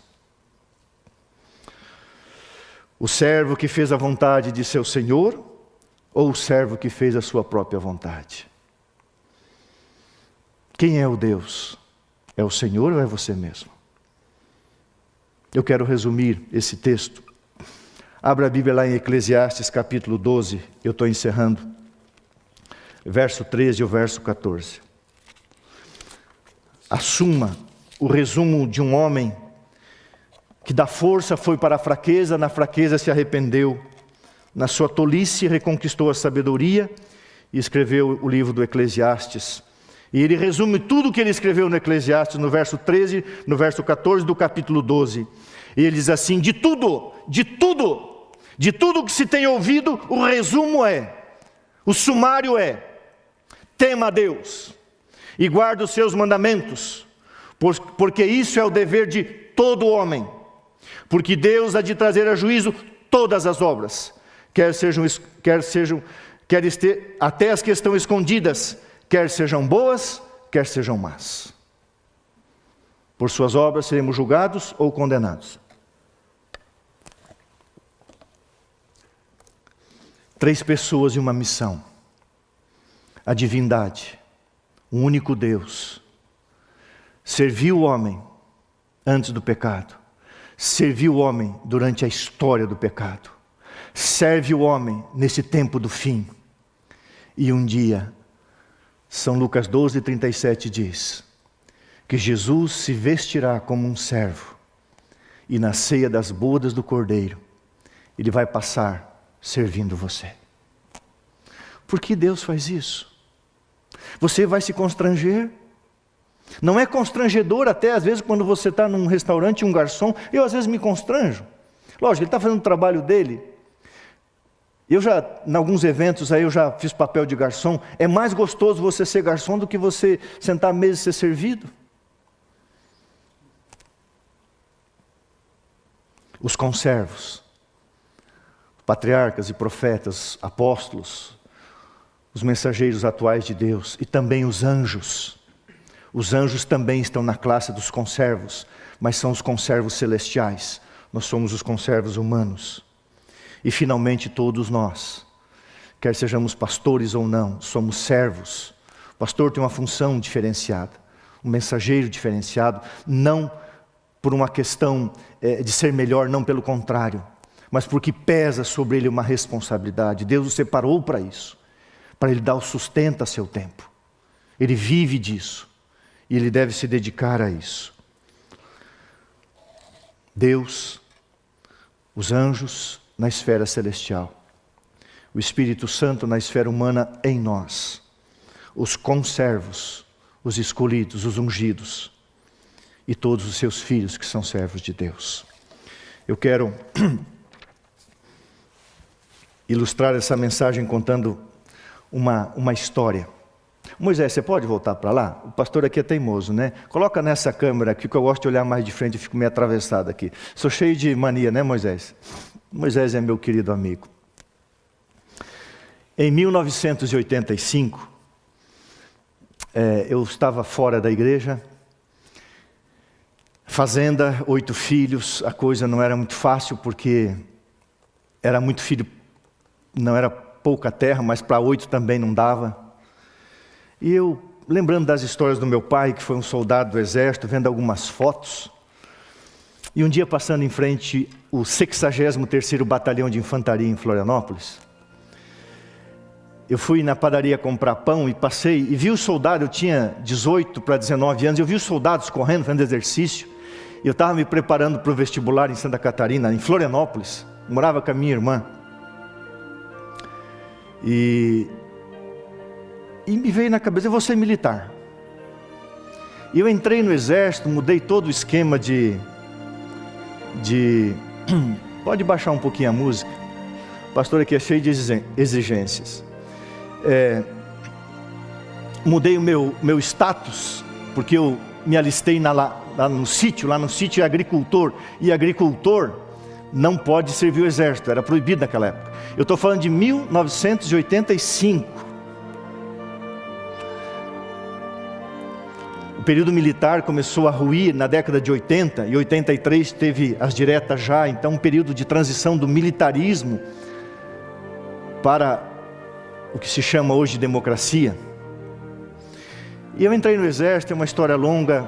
O servo que fez a vontade de seu Senhor, ou o servo que fez a sua própria vontade? Quem é o Deus? É o Senhor ou é você mesmo? Eu quero resumir esse texto. Abra a Bíblia lá em Eclesiastes capítulo 12, eu estou encerrando. Verso 13 e o verso 14. Assuma o resumo de um homem que da força foi para a fraqueza, na fraqueza se arrependeu, na sua tolice reconquistou a sabedoria e escreveu o livro do Eclesiastes. E ele resume tudo o que ele escreveu no Eclesiastes, no verso 13, no verso 14 do capítulo 12. E ele diz assim: de tudo que se tem ouvido, o resumo o sumário tema a Deus e guarda os seus mandamentos, porque isso é o dever de todo homem. Porque Deus há de trazer a juízo todas as obras, quer até as que estão escondidas, quer sejam boas, quer sejam más. Por suas obras seremos julgados ou condenados. 3 pessoas e uma missão. A divindade, um único Deus, serviu o homem antes do pecado, serviu o homem durante a história do pecado, serve o homem nesse tempo do fim. E um dia, São Lucas 12:37 diz que Jesus se vestirá como um servo e na ceia das bodas do Cordeiro ele vai passar servindo você. Por que Deus faz isso? Você vai se constranger? Não é constrangedor até às vezes quando você está num restaurante e um garçom, eu às vezes me constranjo. Lógico, ele está fazendo o trabalho dele. Eu já, em alguns eventos aí eu já fiz papel de garçom. É mais gostoso você ser garçom do que você sentar à mesa e ser servido. Os conservos, patriarcas e profetas, apóstolos, os mensageiros atuais de Deus e também os anjos. Os anjos também estão na classe dos conservos, mas são os conservos celestiais. Nós somos os conservos humanos. E finalmente todos nós, quer sejamos pastores ou não, somos servos. O pastor tem uma função diferenciada, um mensageiro diferenciado, não por uma questão de ser melhor, não pelo contrário, mas porque pesa sobre ele uma responsabilidade. Deus o separou para isso, para ele dar o sustento a seu tempo. Ele vive disso e ele deve se dedicar a isso. Deus, os anjos na esfera celestial, o Espírito Santo na esfera humana em nós, os conservos, os escolhidos, os ungidos e todos os seus filhos que são servos de Deus. Eu quero ilustrar essa mensagem contando uma história. Moisés, você pode voltar para lá? O pastor aqui é teimoso, né? Coloca nessa câmera aqui que eu gosto de olhar mais de frente e fico meio atravessado aqui. Sou cheio de mania, né, Moisés? Moisés é meu querido amigo. Em 1985, eu estava fora da igreja, fazenda, 8 filhos, a coisa não era muito fácil porque era muito filho, não era pouca terra, mas para 8 também não dava. E eu, lembrando das histórias do meu pai, que foi um soldado do exército, vendo algumas fotos, e um dia passando em frente o 63º Batalhão de Infantaria em Florianópolis, eu fui na padaria comprar pão e passei e vi os soldados, eu tinha 18 para 19 anos, eu vi os soldados correndo, fazendo exercício. Eu estava me preparando para o vestibular em Santa Catarina, em Florianópolis, morava com a minha irmã. E me veio na cabeça, eu vou ser militar. E eu entrei no exército, mudei todo o esquema de pode baixar um pouquinho a música, o pastor aqui é cheio de exigências. Mudei o meu status, porque eu me alistei lá no sítio é agricultor, e agricultor não pode servir o exército, era proibido naquela época. Eu estou falando de 1985. O período militar começou a ruir na década de 80, e 83 teve as diretas já, então um período de transição do militarismo para o que se chama hoje de democracia. E eu entrei no exército, é uma história longa,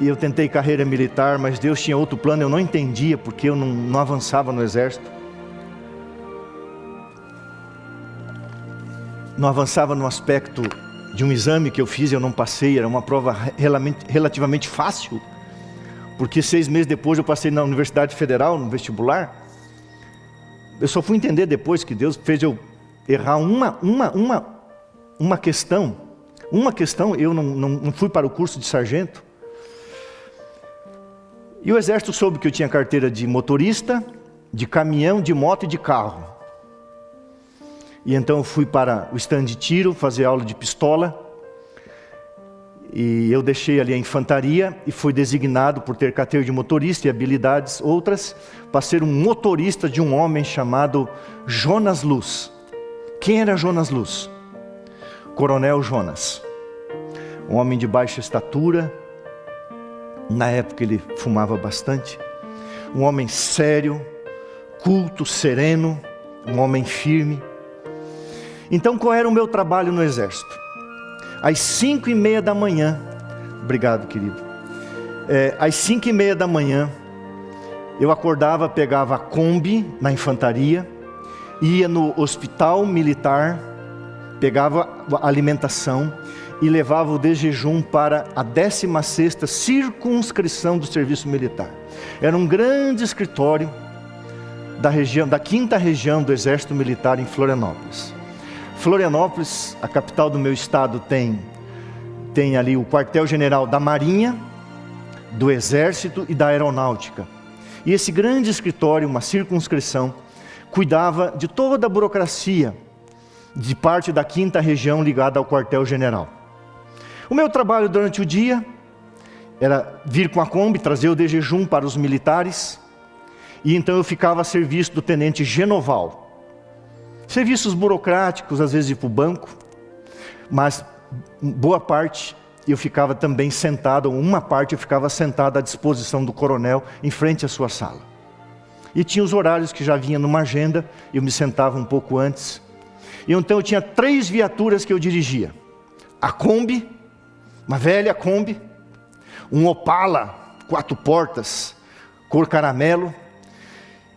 e eu tentei carreira militar, mas Deus tinha outro plano, eu não entendia porque eu não avançava no exército. Não avançava no aspecto de um exame que eu fiz, eu não passei, era uma prova relativamente fácil, porque 6 meses depois eu passei na Universidade Federal, no vestibular. Eu só fui entender depois que Deus fez eu errar uma questão. Eu não fui para o curso de sargento. E o exército soube que eu tinha carteira de motorista, de caminhão, de moto e de carro. E então eu fui para o stand de tiro, fazer aula de pistola. E eu deixei ali a infantaria e fui designado, por ter carteira de motorista e habilidades outras, para ser um motorista de um homem chamado Jonas Luz. Quem era Jonas Luz? Coronel Jonas. Um homem de baixa estatura. Na época ele fumava bastante. Um homem sério, culto, sereno, um homem firme. Então qual era o meu trabalho no exército? Às 5:30 da manhã, obrigado querido, às 5:30 da manhã, eu acordava, pegava a Kombi na infantaria, ia no hospital militar, pegava a alimentação e levava o de jejum para a 16ª circunscrição do serviço militar. Era um grande escritório da 5ª região do Exército Militar em Florianópolis. Florianópolis, a capital do meu estado, tem ali o quartel-general da Marinha, do Exército e da Aeronáutica. E esse grande escritório, uma circunscrição, cuidava de toda a burocracia de parte da 5ª região ligada ao quartel-general. O meu trabalho durante o dia era vir com a Kombi, trazer o de jejum para os militares, e então eu ficava a serviço do tenente Genoval. Serviços burocráticos, às vezes ir para o banco, mas boa parte eu ficava também sentado, ou uma parte eu ficava sentado à disposição do coronel, em frente à sua sala. E tinha os horários que já vinha numa agenda, eu me sentava um pouco antes. E então eu tinha 3 viaturas que eu dirigia. A Kombi, uma velha Kombi, um Opala, 4 portas, cor caramelo,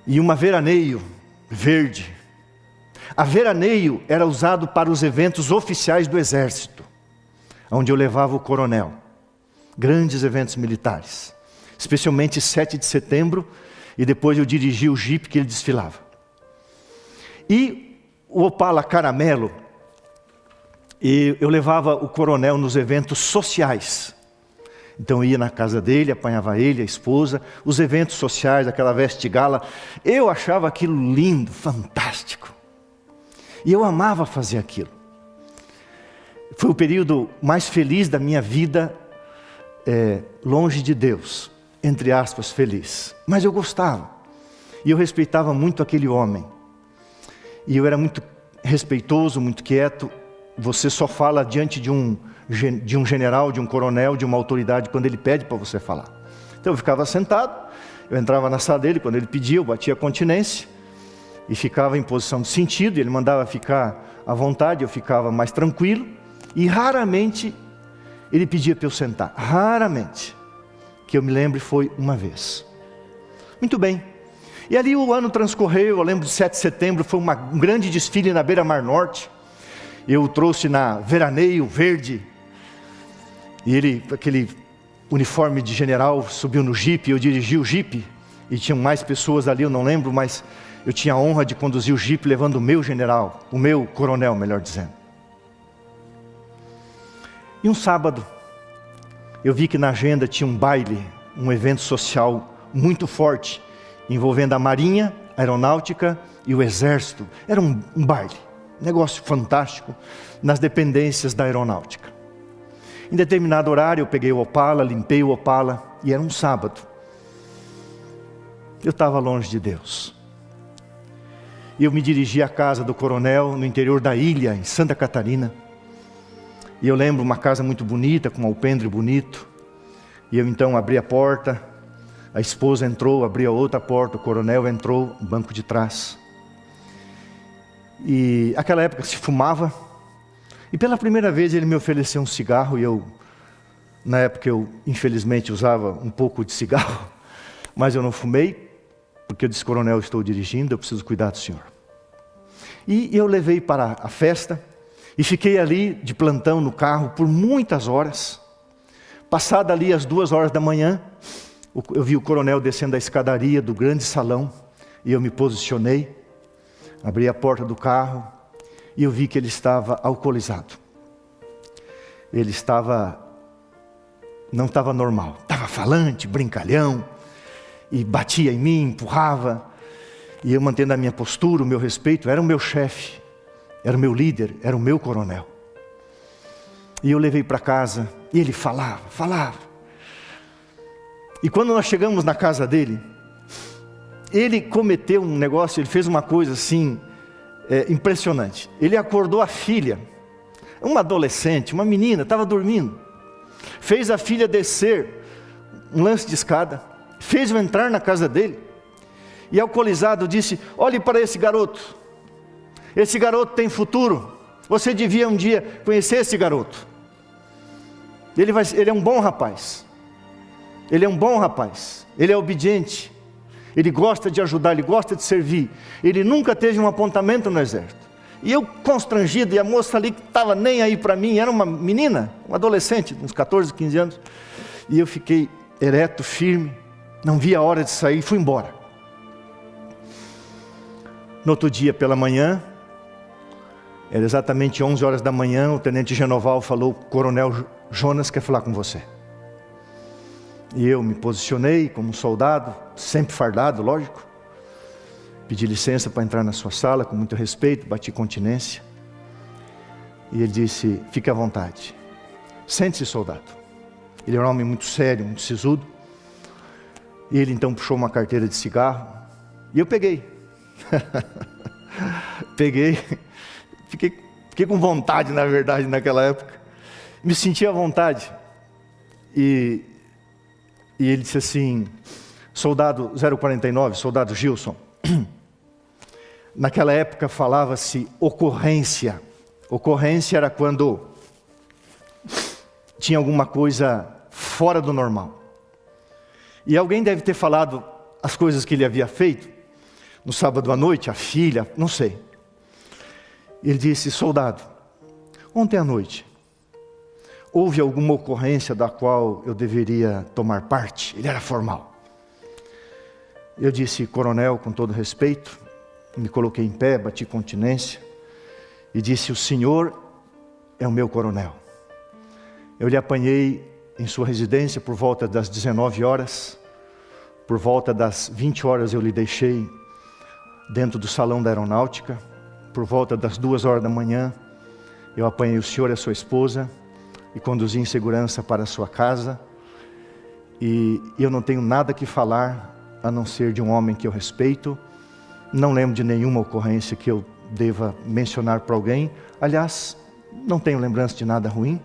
e uma Veraneio, verde. A Veraneio era usado para os eventos oficiais do Exército, onde eu levava o coronel. Grandes eventos militares, especialmente 7 de setembro, e depois eu dirigia o jipe que ele desfilava. E o Opala caramelo, eu levava o coronel nos eventos sociais. Então eu ia na casa dele, apanhava ele, a esposa, os eventos sociais, aquela veste gala. Eu achava aquilo lindo, fantástico. E eu amava fazer aquilo. Foi o período mais feliz da minha vida, longe de Deus, entre aspas, feliz. Mas eu gostava. E eu respeitava muito aquele homem. E eu era muito respeitoso, muito quieto. Você só fala diante de um general, de um coronel, de uma autoridade, quando ele pede para você falar. Então eu ficava sentado, eu entrava na sala dele, quando ele pedia, eu batia a continência. E ficava em posição de sentido, ele mandava ficar à vontade, eu ficava mais tranquilo. E raramente ele pedia para eu sentar, raramente. Que eu me lembre foi uma vez. Muito bem. E ali o ano transcorreu, eu lembro de 7 de setembro, foi um grande desfile na Beira-Mar Norte. Eu o trouxe na veraneio verde. E ele, aquele uniforme de general, subiu no jipe, eu dirigi o jipe. E tinham mais pessoas ali, eu não lembro, mas eu tinha a honra de conduzir o jipe levando o meu general, o meu coronel, melhor dizendo. E um sábado, eu vi que na agenda tinha um baile, um evento social muito forte, envolvendo a Marinha, a Aeronáutica e o Exército. Era um baile, um negócio fantástico, nas dependências da Aeronáutica. Em determinado horário, eu peguei o Opala, limpei o Opala, e era um sábado. Eu estava longe de Deus. E eu me dirigi à casa do coronel, no interior da ilha, em Santa Catarina. E eu lembro uma casa muito bonita, com um alpendre bonito. E eu então abri a porta, a esposa entrou, abriu a outra porta, o coronel entrou no banco de trás. E naquela época se fumava. E pela primeira vez ele me ofereceu um cigarro, e na época eu infelizmente usava um pouco de cigarro, mas eu não fumei, porque eu disse: coronel, estou dirigindo, eu preciso cuidar do senhor. E eu levei para a festa, e fiquei ali de plantão no carro por muitas horas. Passada ali as 2 horas da manhã, eu vi o coronel descendo a escadaria do grande salão, e eu me posicionei, abri a porta do carro, e eu vi que ele estava alcoolizado. Ele não estava normal, estava falante, brincalhão, e batia em mim, empurrava, e eu mantendo a minha postura, o meu respeito. Era o meu chefe, era o meu líder, era o meu coronel. E eu levei para casa, e ele falava. E quando nós chegamos na casa dele, ele cometeu um negócio, ele fez uma coisa assim, impressionante. Ele acordou a filha, uma adolescente, uma menina, estava dormindo. Fez a filha descer um lance de escada, fez-o entrar na casa dele, e alcoolizado disse: olhe para esse garoto tem futuro, você devia um dia conhecer esse garoto. Ele é um bom rapaz, ele é obediente, ele gosta de ajudar, ele gosta de servir, ele nunca teve um apontamento no exército. E eu constrangido, e a moça ali que estava nem aí para mim, era uma menina, uma adolescente, uns 14, 15 anos, e eu fiquei ereto, firme, não vi a hora de sair, fui embora. No outro dia pela manhã, era exatamente 11 horas da manhã, o tenente Genoval falou: coronel Jonas quer falar com você. E eu me posicionei como um soldado, sempre fardado, lógico. Pedi licença para entrar na sua sala, com muito respeito, bati continência. E ele disse: fique à vontade, sente-se, soldado. Ele era um homem muito sério, muito sisudo. E ele então puxou uma carteira de cigarro, e eu peguei. Fiquei com vontade, na verdade, naquela época. Me senti à vontade. E ele disse assim: soldado 049, soldado Gilson. Naquela época falava-se ocorrência. Ocorrência era quando tinha alguma coisa fora do normal. E alguém deve ter falado as coisas que ele havia feito no sábado à noite, a filha, não sei. Ele disse: soldado, ontem à noite houve alguma ocorrência da qual eu deveria tomar parte? Ele era formal. Eu disse: coronel, com todo respeito. Me coloquei em pé, bati continência e disse: o senhor é o meu coronel. Eu lhe apanhei em sua residência por volta das 19 horas. Por volta das 20 horas eu lhe deixei dentro do salão da aeronáutica. Por volta das 2 horas da manhã eu apanhei o senhor e a sua esposa e conduzi em segurança para a sua casa. E eu não tenho nada que falar a não ser de um homem que eu respeito. Não lembro de nenhuma ocorrência que eu deva mencionar para alguém. Aliás, não tenho lembrança de nada ruim.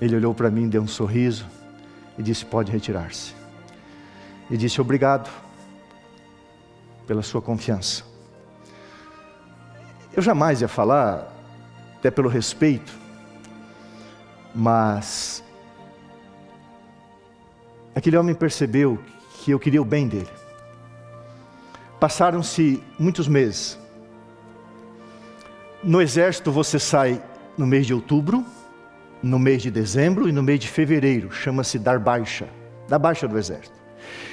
Ele olhou para mim, deu um sorriso e disse: pode retirar-se. E disse: obrigado pela sua confiança. Eu jamais ia falar, até pelo respeito, mas aquele homem percebeu que eu queria o bem dele. Passaram-se muitos meses. No exército você sai no mês de outubro, no mês de dezembro e no mês de fevereiro. Chama-se dar baixa do exército.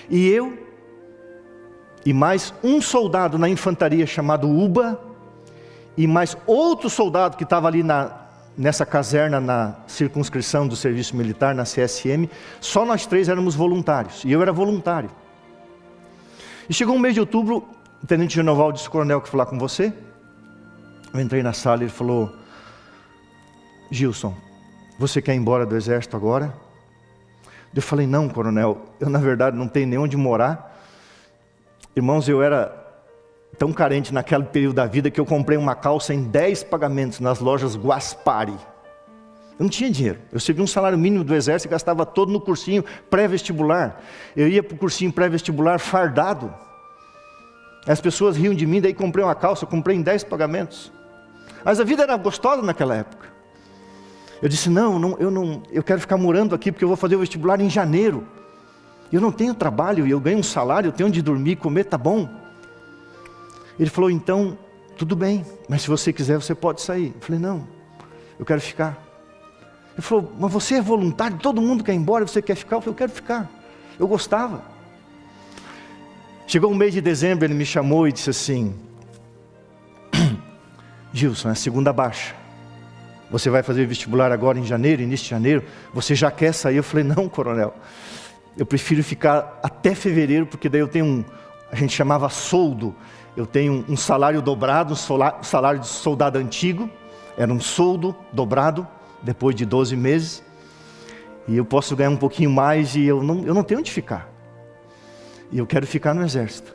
E eu e mais um soldado na infantaria chamado Uba, e mais outro soldado que estava ali nessa caserna, na circunscrição do serviço militar, na CSM, só nós 3 éramos voluntários, e eu era voluntário. E chegou um mês de outubro, o tenente Genoval disse: coronel, quero falar com você. Eu entrei na sala e ele falou: Gilson, você quer ir embora do exército agora? Eu falei: não, coronel, eu na verdade não tenho nem onde morar. Irmãos, eu era tão carente naquele período da vida que eu comprei uma calça em 10 pagamentos nas lojas Guaspari. Eu não tinha dinheiro. Eu recebi um salário mínimo do exército e gastava todo no cursinho pré-vestibular. Eu ia para o cursinho pré-vestibular fardado. As pessoas riam de mim, daí comprei uma calça, comprei em 10 pagamentos. Mas a vida era gostosa naquela época. Eu disse: eu quero ficar morando aqui porque eu vou fazer o vestibular em janeiro. Eu não tenho trabalho, eu ganho um salário, eu tenho onde dormir, comer, tá bom. Ele falou: então, tudo bem, mas se você quiser, você pode sair. Eu falei: não, eu quero ficar. Ele falou: mas você é voluntário, todo mundo quer ir embora, você quer ficar? Eu falei: eu quero ficar, eu gostava. Chegou o mês de dezembro, ele me chamou e disse assim: Gilson, é a segunda baixa. Você vai fazer vestibular agora em janeiro, início de janeiro, você já quer sair? Eu falei: não, coronel, eu prefiro ficar até fevereiro, porque daí eu tenho a gente chamava soldo. Eu tenho um salário dobrado, um salário de soldado antigo, era um soldo dobrado, depois de 12 meses, e eu posso ganhar um pouquinho mais, e eu não tenho onde ficar, e eu quero ficar no exército.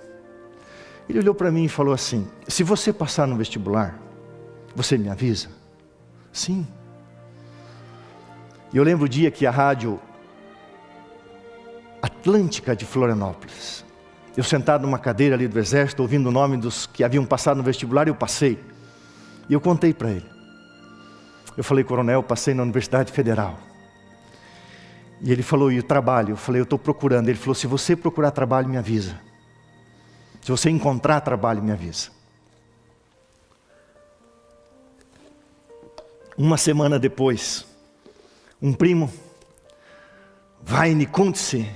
Ele olhou para mim e falou assim: se você passar no vestibular, você me avisa? Sim. E eu lembro o dia que a rádio Atlântica de Florianópolis, eu sentado numa cadeira ali do exército, ouvindo o nome dos que haviam passado no vestibular, eu passei. E eu contei para ele. Eu falei: coronel, eu passei na Universidade Federal. E ele falou: e o trabalho? Eu falei: eu estou procurando. Ele falou: se você procurar trabalho, me avisa. Se você encontrar trabalho, me avisa. Uma semana depois, um primo, Vaine Kuntze,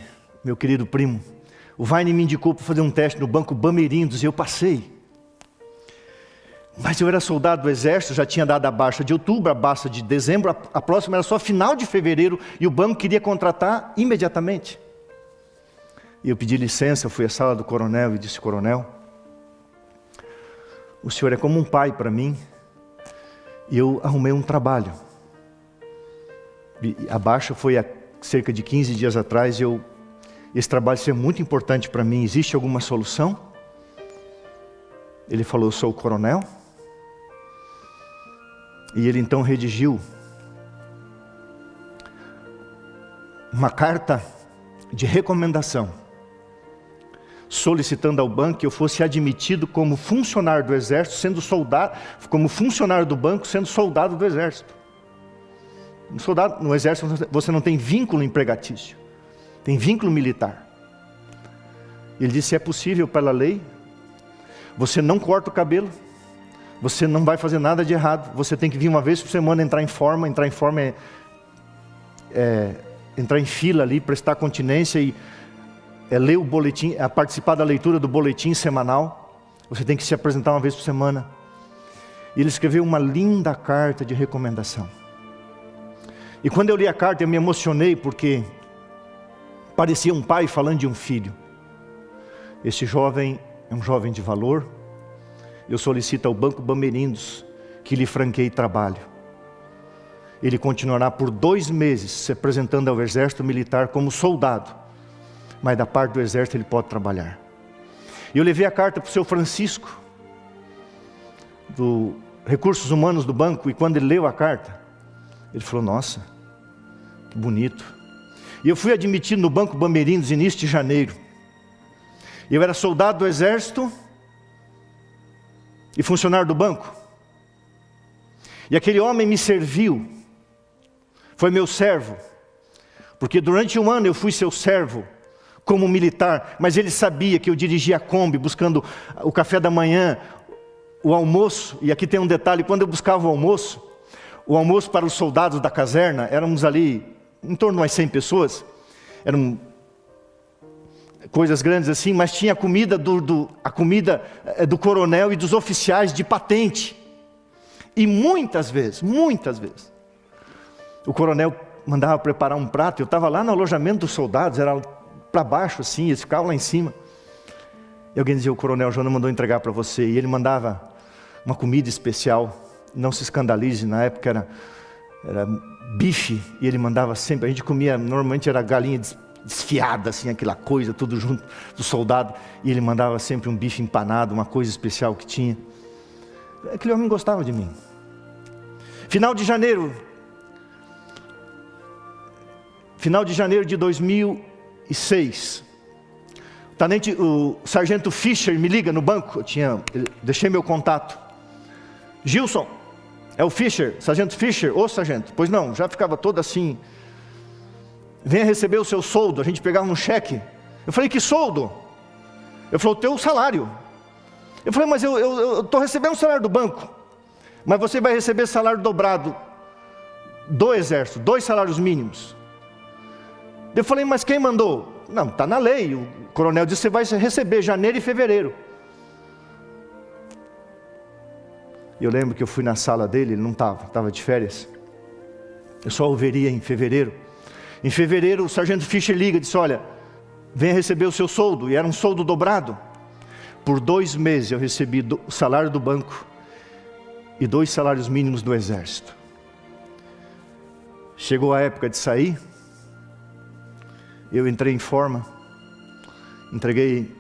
meu querido primo, o Vaine me indicou para fazer um teste no Banco Bamerindos, e eu passei. Mas eu era soldado do exército, já tinha dado a baixa de outubro, a baixa de dezembro, a próxima era só final de fevereiro, e o banco queria contratar imediatamente. E eu pedi licença, eu fui à sala do coronel e disse: coronel, o senhor é como um pai para mim, e eu arrumei um trabalho. E a baixa foi há cerca de 15 dias atrás, esse trabalho ser muito importante para mim, existe alguma solução? Ele falou: eu sou o coronel. E ele então redigiu uma carta de recomendação, solicitando ao banco que eu fosse admitido como funcionário do exército, sendo soldado, como funcionário do banco, sendo soldado do exército. No exército você não tem vínculo empregatício, tem vínculo militar. Ele disse: é possível pela lei, você não corta o cabelo, você não vai fazer nada de errado, você tem que vir uma vez por semana entrar em forma entrar em fila ali, prestar continência e ler o boletim, participar da leitura do boletim semanal, você tem que se apresentar uma vez por semana. E ele escreveu uma linda carta de recomendação. E quando eu li a carta, eu me emocionei, porque parecia um pai falando de um filho. Esse jovem é um jovem de valor. Eu solicito ao Banco Bamerindos que lhe franqueie trabalho. Ele continuará por 2 meses se apresentando ao exército militar como soldado, mas da parte do exército ele pode trabalhar. E eu levei a carta para o seu Francisco, do Recursos Humanos do banco, e quando ele leu a carta, ele falou: nossa, que bonito. E eu fui admitido no Banco Bamerindos início de janeiro. Eu era soldado do exército e funcionário do banco. E aquele homem me serviu, foi meu servo, porque durante 1 ano eu fui seu servo como militar, mas ele sabia que eu dirigia a Kombi buscando o café da manhã, o almoço, e aqui tem um detalhe, quando eu buscava o almoço para os soldados da caserna, éramos ali em torno de umas 100 pessoas, eram coisas grandes assim, mas tinha a comida a comida do coronel e dos oficiais de patente. E muitas vezes, o coronel mandava preparar um prato. Eu estava lá no alojamento dos soldados, era para baixo assim, eles ficavam lá em cima. E alguém dizia, o coronel Jonas mandou entregar para você. E ele mandava uma comida especial. Não se escandalize, na época era bife. E ele mandava sempre, a gente comia, normalmente era galinha desfiada, assim, aquela coisa, tudo junto do soldado. E ele mandava sempre um bife empanado, uma coisa especial que tinha. Aquele homem gostava de mim. Final de janeiro de 2006, o sargento Fischer me liga no banco, deixei meu contato. Gilson, é o Fischer, sargento Fischer, ô sargento, pois não, já ficava todo assim, venha receber o seu soldo, a gente pegava um cheque. Eu falei, que soldo? Ele falou, o teu salário. Eu falei, mas eu estou recebendo o salário do banco, mas você vai receber salário dobrado do exército, 2 salários mínimos. Eu falei, mas quem mandou? Não, está na lei, o coronel disse que você vai receber janeiro e fevereiro. Eu lembro que eu fui na sala dele, ele não estava de férias. Eu só o veria em fevereiro. Em fevereiro o sargento Fischer liga e disse, olha, venha receber o seu soldo. E era um soldo dobrado. Por 2 meses eu recebi o salário do banco e 2 salários mínimos do exército. Chegou a época de sair, eu entrei em forma, entreguei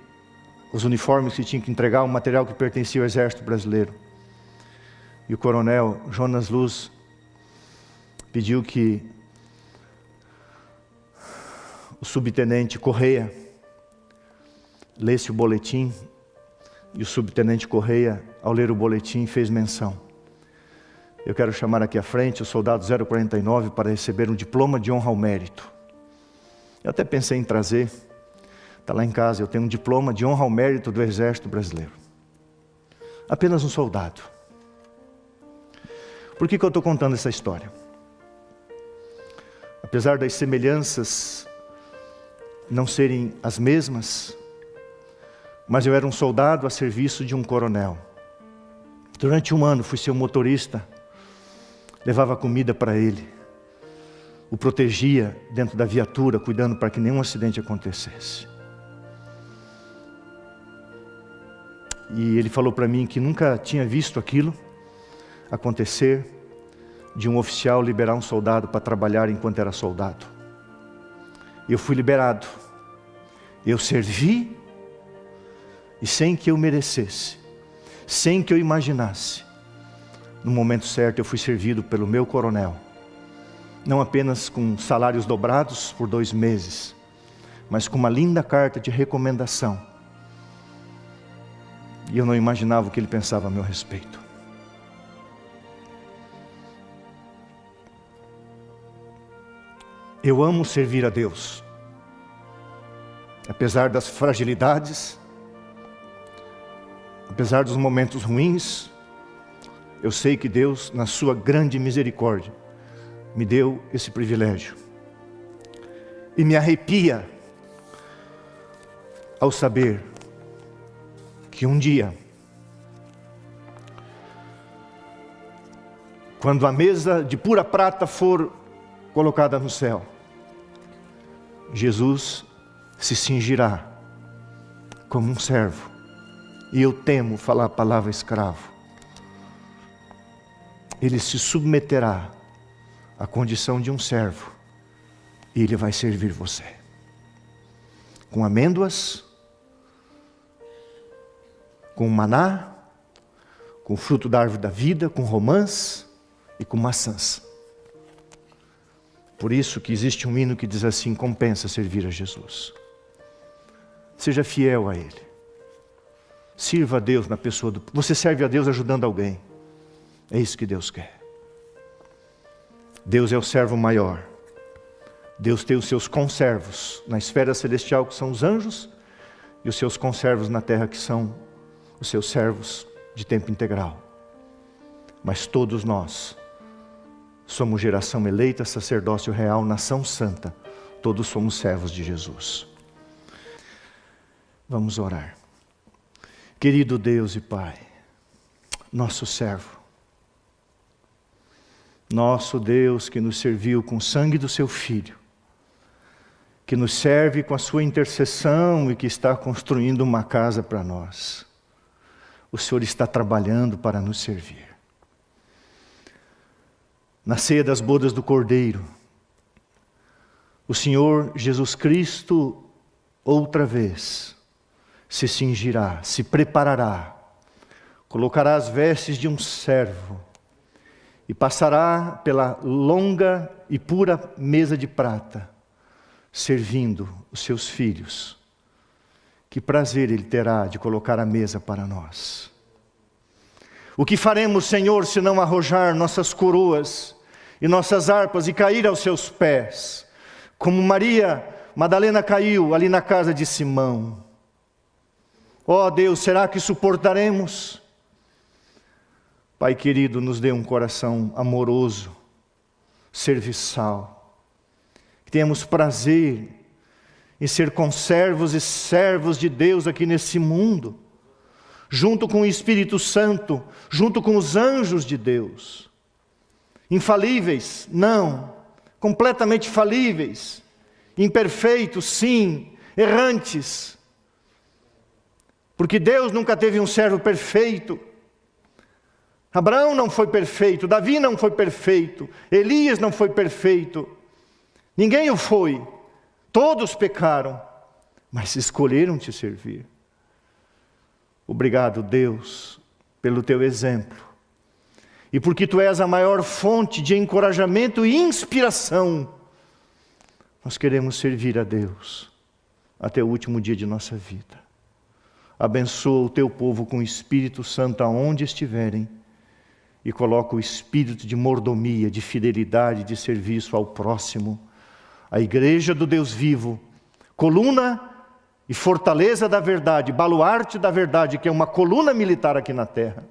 os uniformes que tinha que entregar, o material que pertencia ao exército brasileiro. E o coronel Jonas Luz pediu que o subtenente Correia lesse o boletim, e o subtenente Correia, ao ler o boletim, fez menção. Eu quero chamar aqui à frente o soldado 049 para receber um diploma de honra ao mérito. Eu até pensei em trazer, está lá em casa, eu tenho um diploma de honra ao mérito do exército brasileiro. Apenas um soldado. Por que eu estou contando essa história? Apesar das semelhanças não serem as mesmas, mas eu era um soldado a serviço de um coronel. Durante 1 ano fui seu motorista, levava comida para ele, o protegia dentro da viatura, cuidando para que nenhum acidente acontecesse. E ele falou para mim que nunca tinha visto aquilo acontecer, de um oficial liberar um soldado para trabalhar enquanto era soldado. Eu fui liberado, eu servi, e sem que eu merecesse, sem que eu imaginasse, no momento certo eu fui servido pelo meu coronel, não apenas com salários dobrados por 2 meses, mas com uma linda carta de recomendação. E eu não imaginava o que ele pensava a meu respeito. Eu amo servir a Deus, apesar das fragilidades, apesar dos momentos ruins. Eu sei que Deus, na sua grande misericórdia, me deu esse privilégio. E me arrepia ao saber que um dia, quando a mesa de pura prata for colocada no céu, Jesus se cingirá como um servo. E eu temo falar a palavra escravo. Ele se submeterá à condição de um servo. E ele vai servir você. Com amêndoas, com maná, com o fruto da árvore da vida, com romãs e com maçãs. Por isso que existe um hino que diz assim: compensa servir a Jesus. Seja fiel a Ele. Sirva a Deus na pessoa do... Você serve a Deus ajudando alguém. É isso que Deus quer. Deus é o servo maior. Deus tem os seus conservos na esfera celestial, que são os anjos, e os seus conservos na terra, que são os seus servos de tempo integral. Mas todos nós somos geração eleita, sacerdócio real, nação santa. Todos somos servos de Jesus. Vamos orar. Querido Deus e Pai, nosso servo, nosso Deus que nos serviu com o sangue do seu Filho, que nos serve com a sua intercessão e que está construindo uma casa para nós. O Senhor está trabalhando para nos servir. Na ceia das bodas do Cordeiro, o Senhor Jesus Cristo, outra vez, se cingirá, se preparará, colocará as vestes de um servo e passará pela longa e pura mesa de prata, servindo os seus filhos. Que prazer Ele terá de colocar a mesa para nós. O que faremos, Senhor, se não arrojar nossas coroas e nossas harpas e cair aos seus pés, como Maria Madalena caiu ali na casa de Simão? Ó Deus, será que suportaremos? Pai querido, nos dê um coração amoroso, serviçal, que tenhamos prazer em ser conservos e servos de Deus aqui nesse mundo, junto com o Espírito Santo, junto com os anjos de Deus. Infalíveis? Não. Completamente falíveis. Imperfeitos? Sim. Errantes. Porque Deus nunca teve um servo perfeito. Abraão não foi perfeito, Davi não foi perfeito, Elias não foi perfeito. Ninguém o foi. Todos pecaram, mas escolheram te servir. Obrigado, Deus, pelo teu exemplo. E porque tu és a maior fonte de encorajamento e inspiração, nós queremos servir a Deus até o último dia de nossa vida. Abençoa o teu povo com o Espírito Santo aonde estiverem e coloca o espírito de mordomia, de fidelidade, de serviço ao próximo. A igreja do Deus vivo, coluna e fortaleza da verdade, baluarte da verdade, que é uma coluna militar aqui na terra.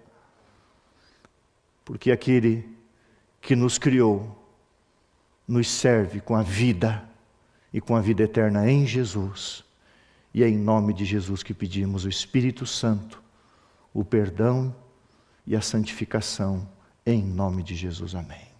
Porque aquele que nos criou, nos serve com a vida e com a vida eterna em Jesus. E é em nome de Jesus que pedimos o Espírito Santo, o perdão e a santificação, em nome de Jesus. Amém.